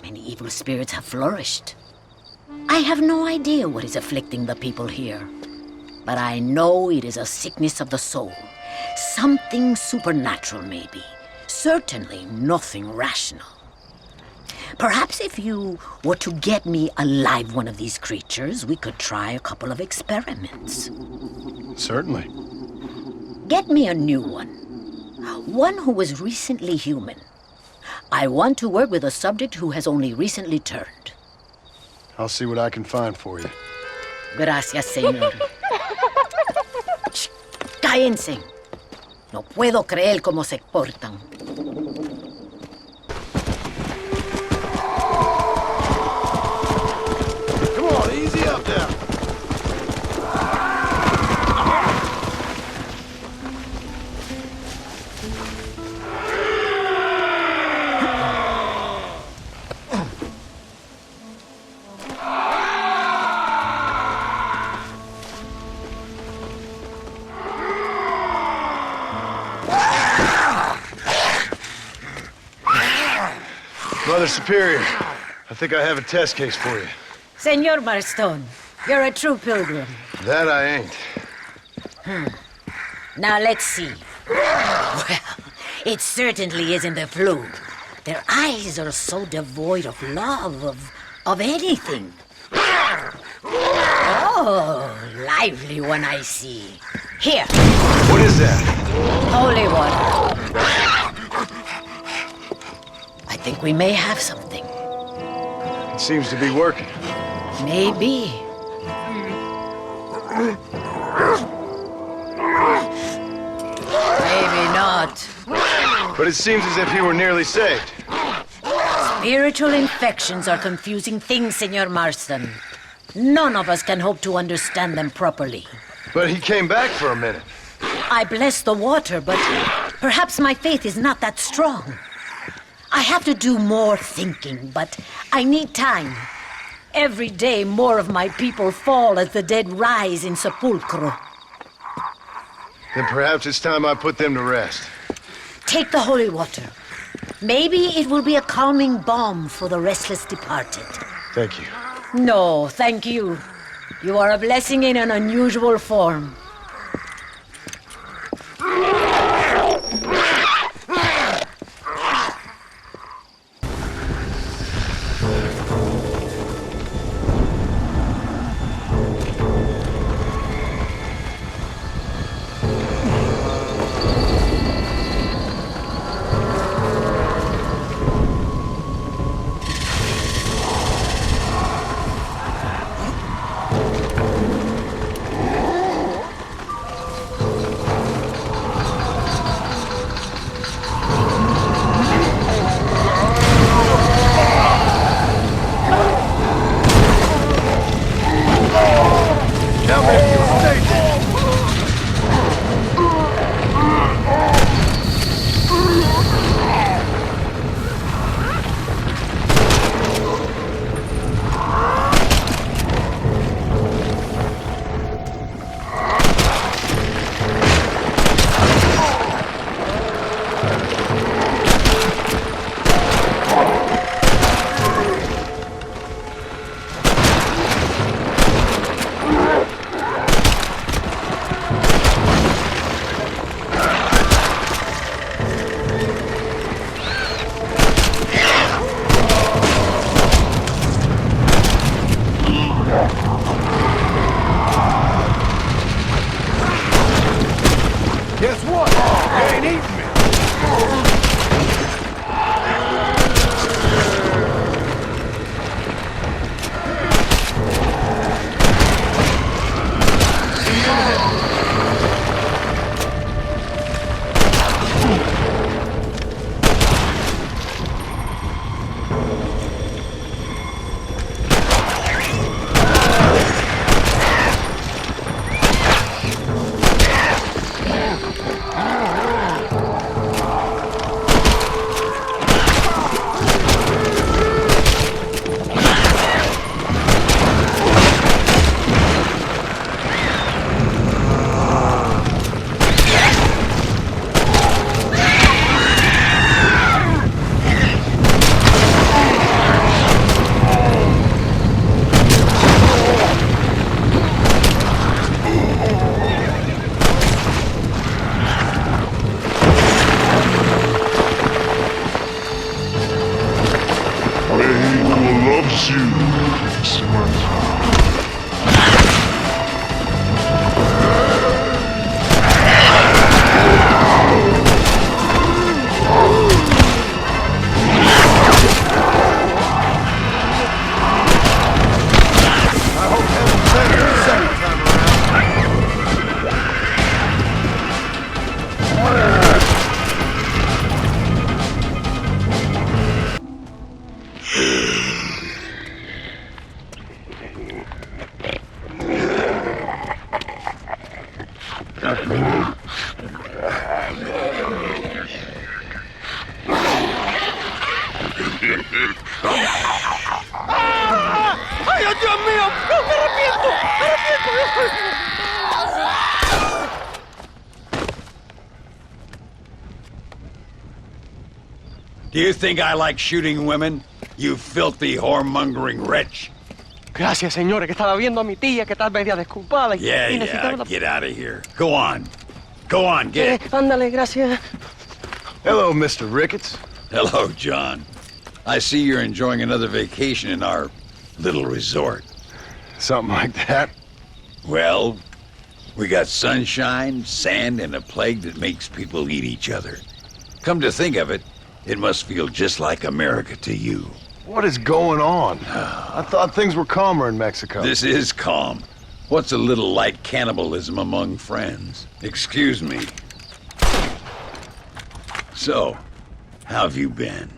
Many evil spirits have flourished. I have no idea what is afflicting the people here. But I know it is a sickness of the soul. Something supernatural, maybe. Certainly nothing rational. Perhaps if you were to get me a live one of these creatures, we could try a couple of experiments. Certainly. Get me a new one. One who was recently human. I want to work with a subject who has only recently turned. I'll see what I can find for you. Gracias, señor. Shh, cállense. No puedo creer cómo se portan. Come on, easy up there. Mother Superior, I think I have a test case for you. Señor Marston, you're a true pilgrim. That I ain't. Now let's see. Well, it certainly isn't the flu. Their eyes are so devoid of love, of anything. Oh, lively one I see. Here. What is that? Holy water. I think we may have something. It seems to be working. Maybe. Maybe not. But it seems as if he were nearly saved. Spiritual infections are confusing things, Senor Marston. None of us can hope to understand them properly. But he came back for a minute. I bless the water, but perhaps my faith is not that strong. I have to do more thinking, but I need time. Every day, more of my people fall as the dead rise in sepulchro. Then perhaps it's time I put them to rest. Take the holy water. Maybe it will be a calming balm for the restless departed. Thank you. No, thank you. You are a blessing in an unusual form. Guess what? You ain't eating me. ¡Ay, Dios mío! ¡No, me arrepiento! ¡Me arrepiento! Do you think I like shooting women? You filthy, whoremongering wretch. Gracias, señores, que estaba viendo a mi tía que tal vez ya desculpada y Yeah, necesitaba get out of here. Go on. Go on, get it. Ándale, gracias. Hello, Mr. Ricketts. Hello, John. I see you're enjoying another vacation in our little resort. Something like that. Well, we got sunshine, sand, and a plague that makes people eat each other. Come to think of it, it must feel just like America to you. What is going on? I thought things were calmer in Mexico. This is calm. What's a little light cannibalism among friends? Excuse me. So, how have you been?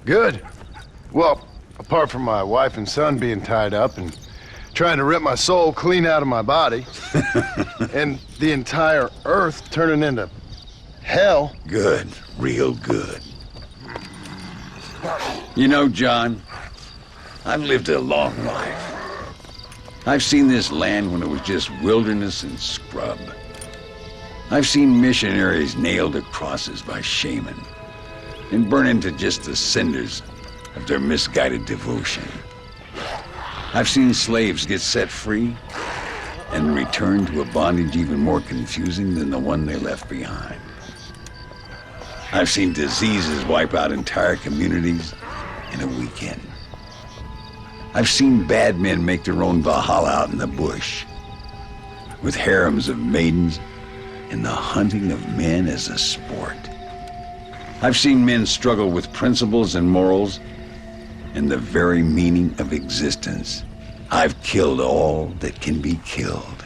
Good. Well, apart from my wife and son being tied up and trying to rip my soul clean out of my body, and the entire Earth turning into hell. Good. Real good. You know, John, I've lived a long life. I've seen this land when it was just wilderness and scrub. I've seen missionaries nailed to crosses by shaman and burn into just the cinders of their misguided devotion. I've seen slaves get set free and return to a bondage even more confusing than the one they left behind. I've seen diseases wipe out entire communities in a weekend. I've seen bad men make their own Valhalla out in the bush, with harems of maidens and the hunting of men as a sport. I've seen men struggle with principles and morals and the very meaning of existence. I've killed all that can be killed.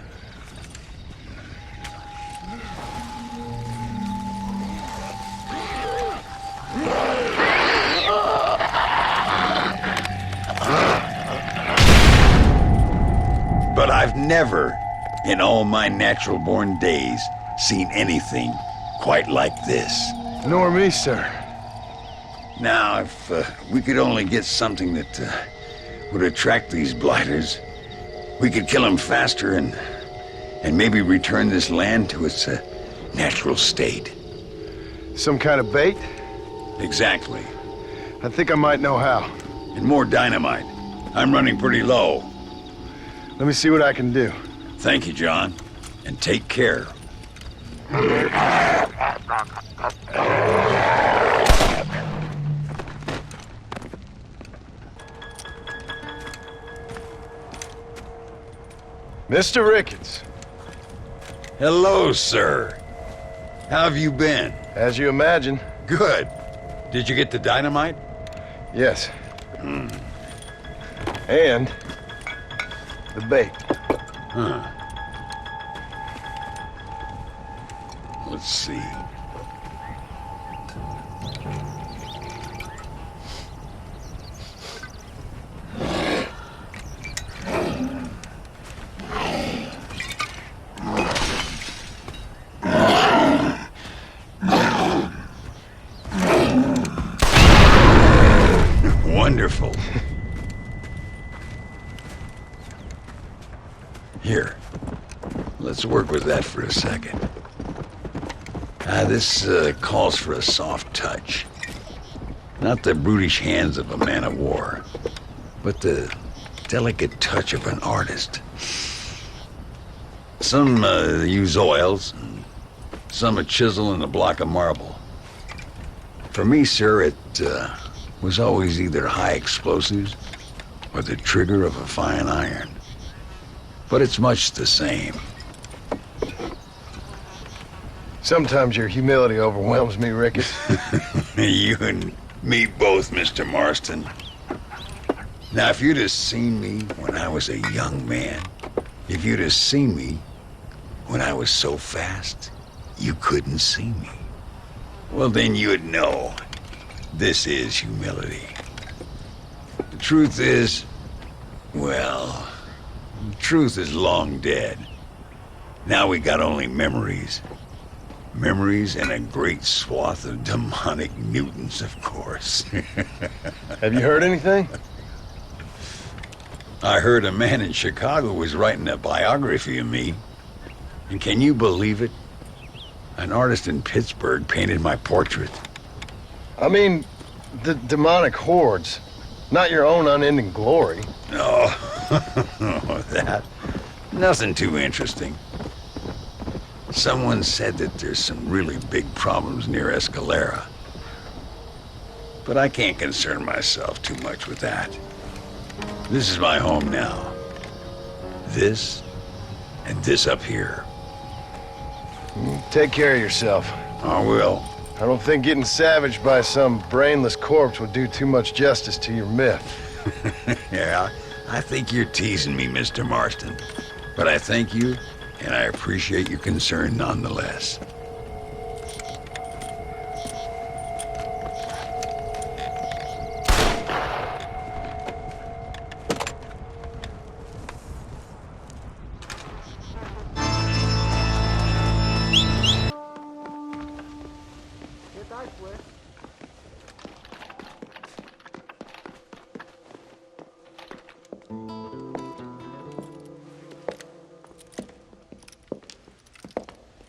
But I've never, in all my natural-born days, seen anything quite like this. Nor me, sir. Now, if we could only get something that would attract these blighters, we could kill them faster and maybe return this land to its natural state. Some kind of bait? Exactly. I think I might know how. And more dynamite. I'm running pretty low. Let me see what I can do. Thank you, John. And take care. Mr. Ricketts. Hello, sir. How have you been? As you imagine. Good. Did you get the dynamite? Yes. And the bait. Huh. Let's see. Wonderful. Here, let's work with that for a second. This calls for a soft touch. Not the brutish hands of a man of war, but the delicate touch of an artist. Some use oils, and some a chisel and a block of marble. For me, sir, it was always either high explosives or the trigger of a fine iron. But it's much the same. Sometimes your humility overwhelms me, Ricketts. You and me both, Mr. Marston. Now, if you'd have seen me when I was a young man, if you'd have seen me when I was so fast, you couldn't see me. Well, then you'd know this is humility. The truth is, well, the truth is long dead. Now we got only memories. Memories and a great swath of demonic mutants, of course. Have you heard anything? I heard a man in Chicago was writing a biography of me. And can you believe it? An artist in Pittsburgh painted my portrait. I mean, the demonic hordes, not your own unending glory. Oh, that. Nothing too interesting. Someone said that there's some really big problems near Escalera. But I can't concern myself too much with that. This is my home now. This, and this up here. Take care of yourself. I will. I don't think getting savaged by some brainless corpse would do too much justice to your myth. Yeah, I think you're teasing me, Mr. Marston. But I thank you, and I appreciate your concern nonetheless.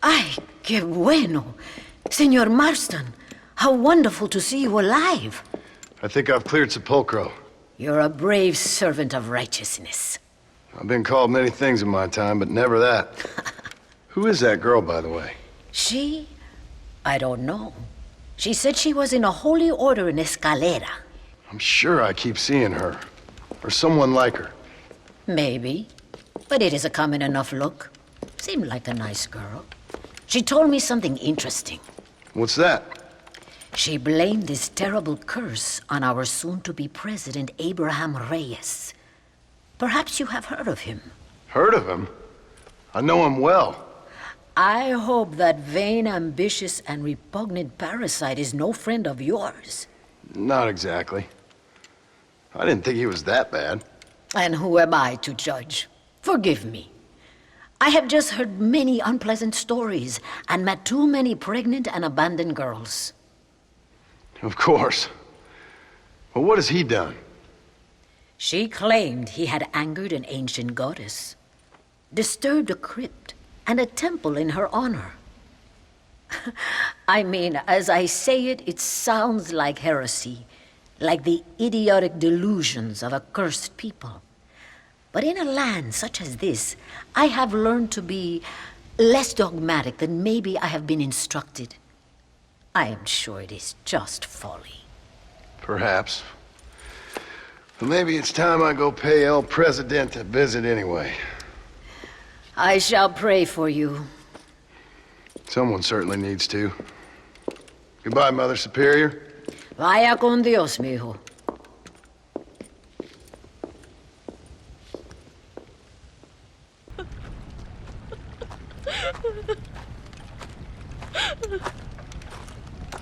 Ay, qué bueno. Senor Marston, how wonderful to see you alive. I think I've cleared Sepulcro. You're a brave servant of righteousness. I've been called many things in my time, but never that. Who is that girl, by the way? She? I don't know. She said she was in a holy order in Escalera. I'm sure I keep seeing her. Or someone like her. Maybe. But it is a common enough look. Seemed like a nice girl. She told me something interesting. What's that? She blamed this terrible curse on our soon-to-be president, Abraham Reyes. Perhaps you have heard of him. Heard of him? I know him well. I hope that vain, ambitious, and repugnant parasite is no friend of yours. Not exactly. I didn't think he was that bad. And who am I to judge? Forgive me. I have just heard many unpleasant stories and met too many pregnant and abandoned girls. Of course. But what has he done? She claimed he had angered an ancient goddess, disturbed a crypt and a temple in her honor. I mean, as I say it, it sounds like heresy, like the idiotic delusions of a cursed people. But in a land such as this, I have learned to be less dogmatic than maybe I have been instructed. I am sure it is just folly. Perhaps. But maybe it's time I go pay El Presidente a visit anyway. I shall pray for you. Someone certainly needs to. Goodbye, Mother Superior. Vaya con Dios, mijo.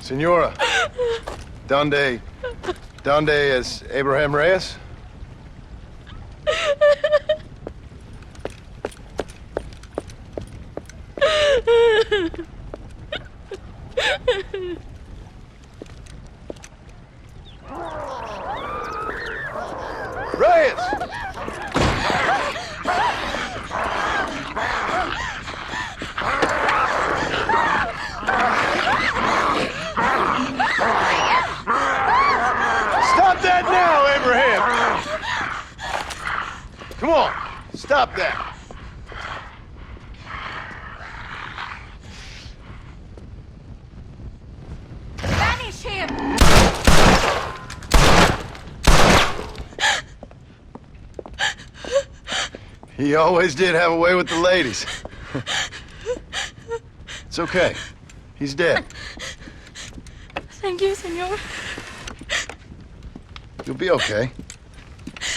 Senora, donde es Abraham Reyes? Reyes! Stop that now, Abraham! Come on, stop that. Banish him! He always did have a way with the ladies. It's okay. He's dead. Thank you, senor. You'll be okay.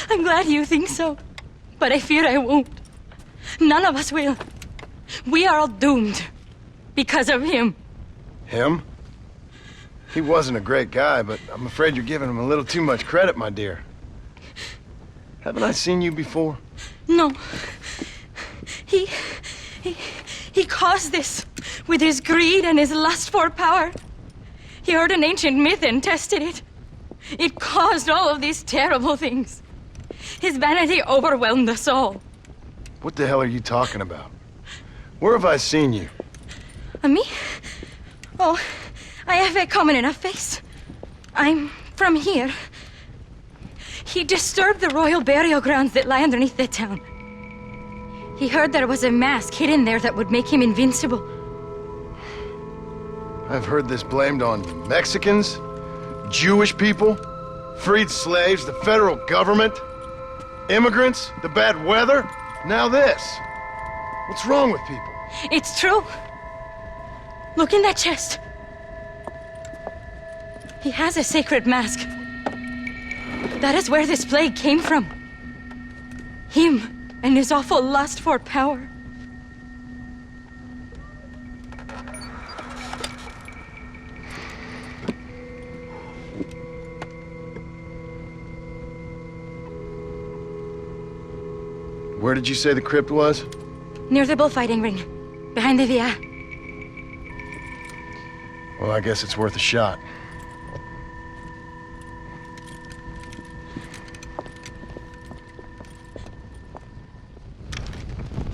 I'm glad you think so. But I fear I won't. None of us will. We are all doomed. Because of him. Him? He wasn't a great guy, but I'm afraid you're giving him a little too much credit, my dear. Haven't I seen you before? No. He caused this with his greed and his lust for power. He heard an ancient myth and tested it. It caused all of these terrible things. His vanity overwhelmed us all. What the hell are you talking about? Where have I seen you? Me? Oh, I have a common enough face. I'm from here. He disturbed the royal burial grounds that lie underneath the town. He heard there was a mask hidden there that would make him invincible. I've heard this blamed on Mexicans, Jewish people, freed slaves, the federal government, immigrants, the bad weather, now this. What's wrong with people? It's true. Look in that chest. He has a sacred mask. That is where this plague came from. Him and his awful lust for power. Where did you say the crypt was? Near the bullfighting ring, behind the villa. Well, I guess it's worth a shot.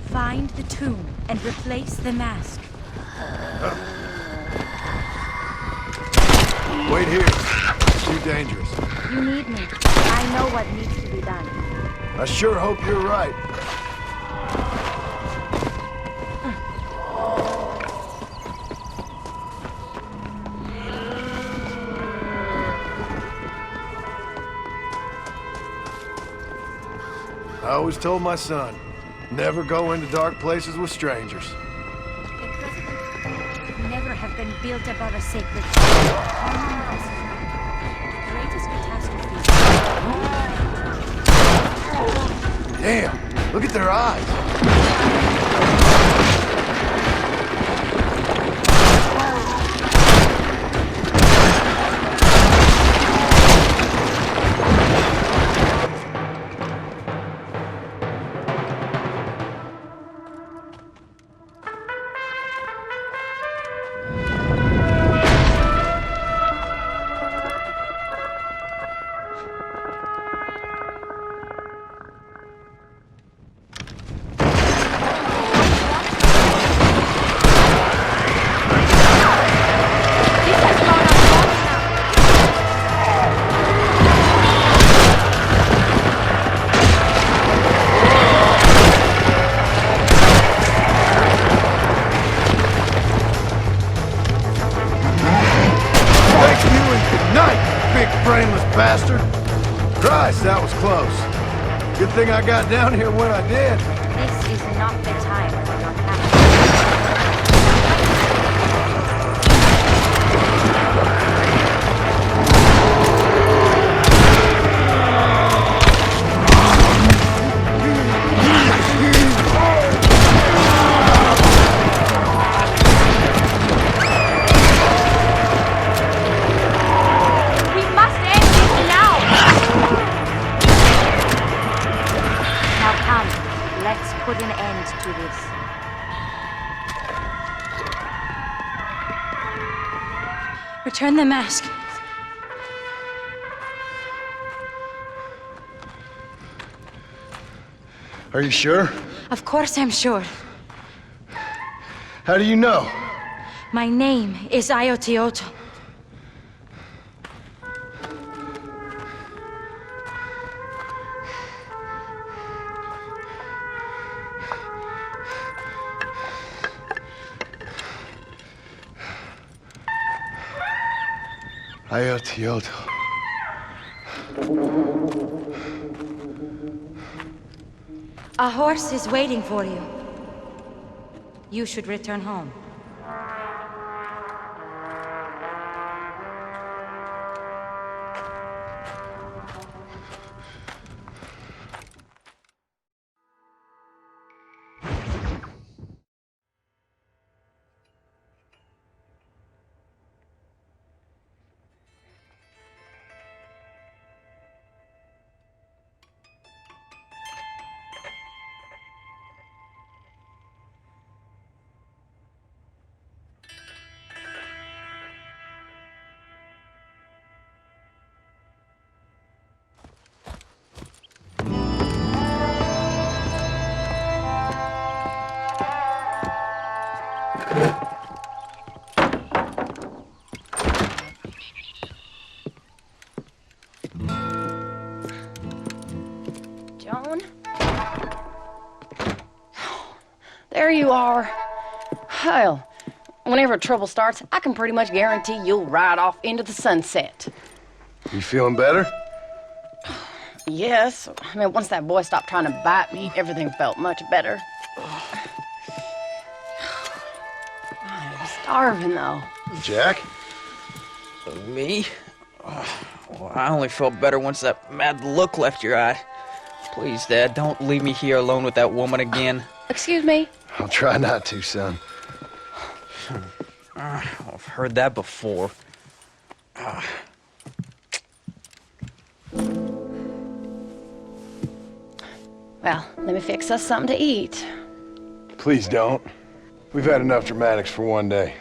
Find the tomb and replace the mask. Wait here. Too dangerous. You need me. I know what needs to be done. I sure hope you're right. I always told my son, never go into dark places with strangers. Never have been built above a sacred. The greatest catastrophe. Damn, look at their eyes. Bastard! Christ, that was close. Good thing I got down here when I did. This is not the time for your captain. Put an end to this. Return the mask. Are you sure? Of course I'm sure. How do you know? My name is Ayotioto. Ayotioto. A horse is waiting for you. You should return home. John? There you are. Well, whenever trouble starts, I can pretty much guarantee you'll ride off into the sunset. You feeling better? Yes. I mean, once that boy stopped trying to bite me, everything felt much better. I'm starving, though. Jack? Me? Well, I only felt better once that mad look left your eye. Please, Dad, don't leave me here alone with that woman again. Excuse me? I'll try not to, son. I've heard that before. Well, let me fix us something to eat. Please don't. We've had enough dramatics for one day.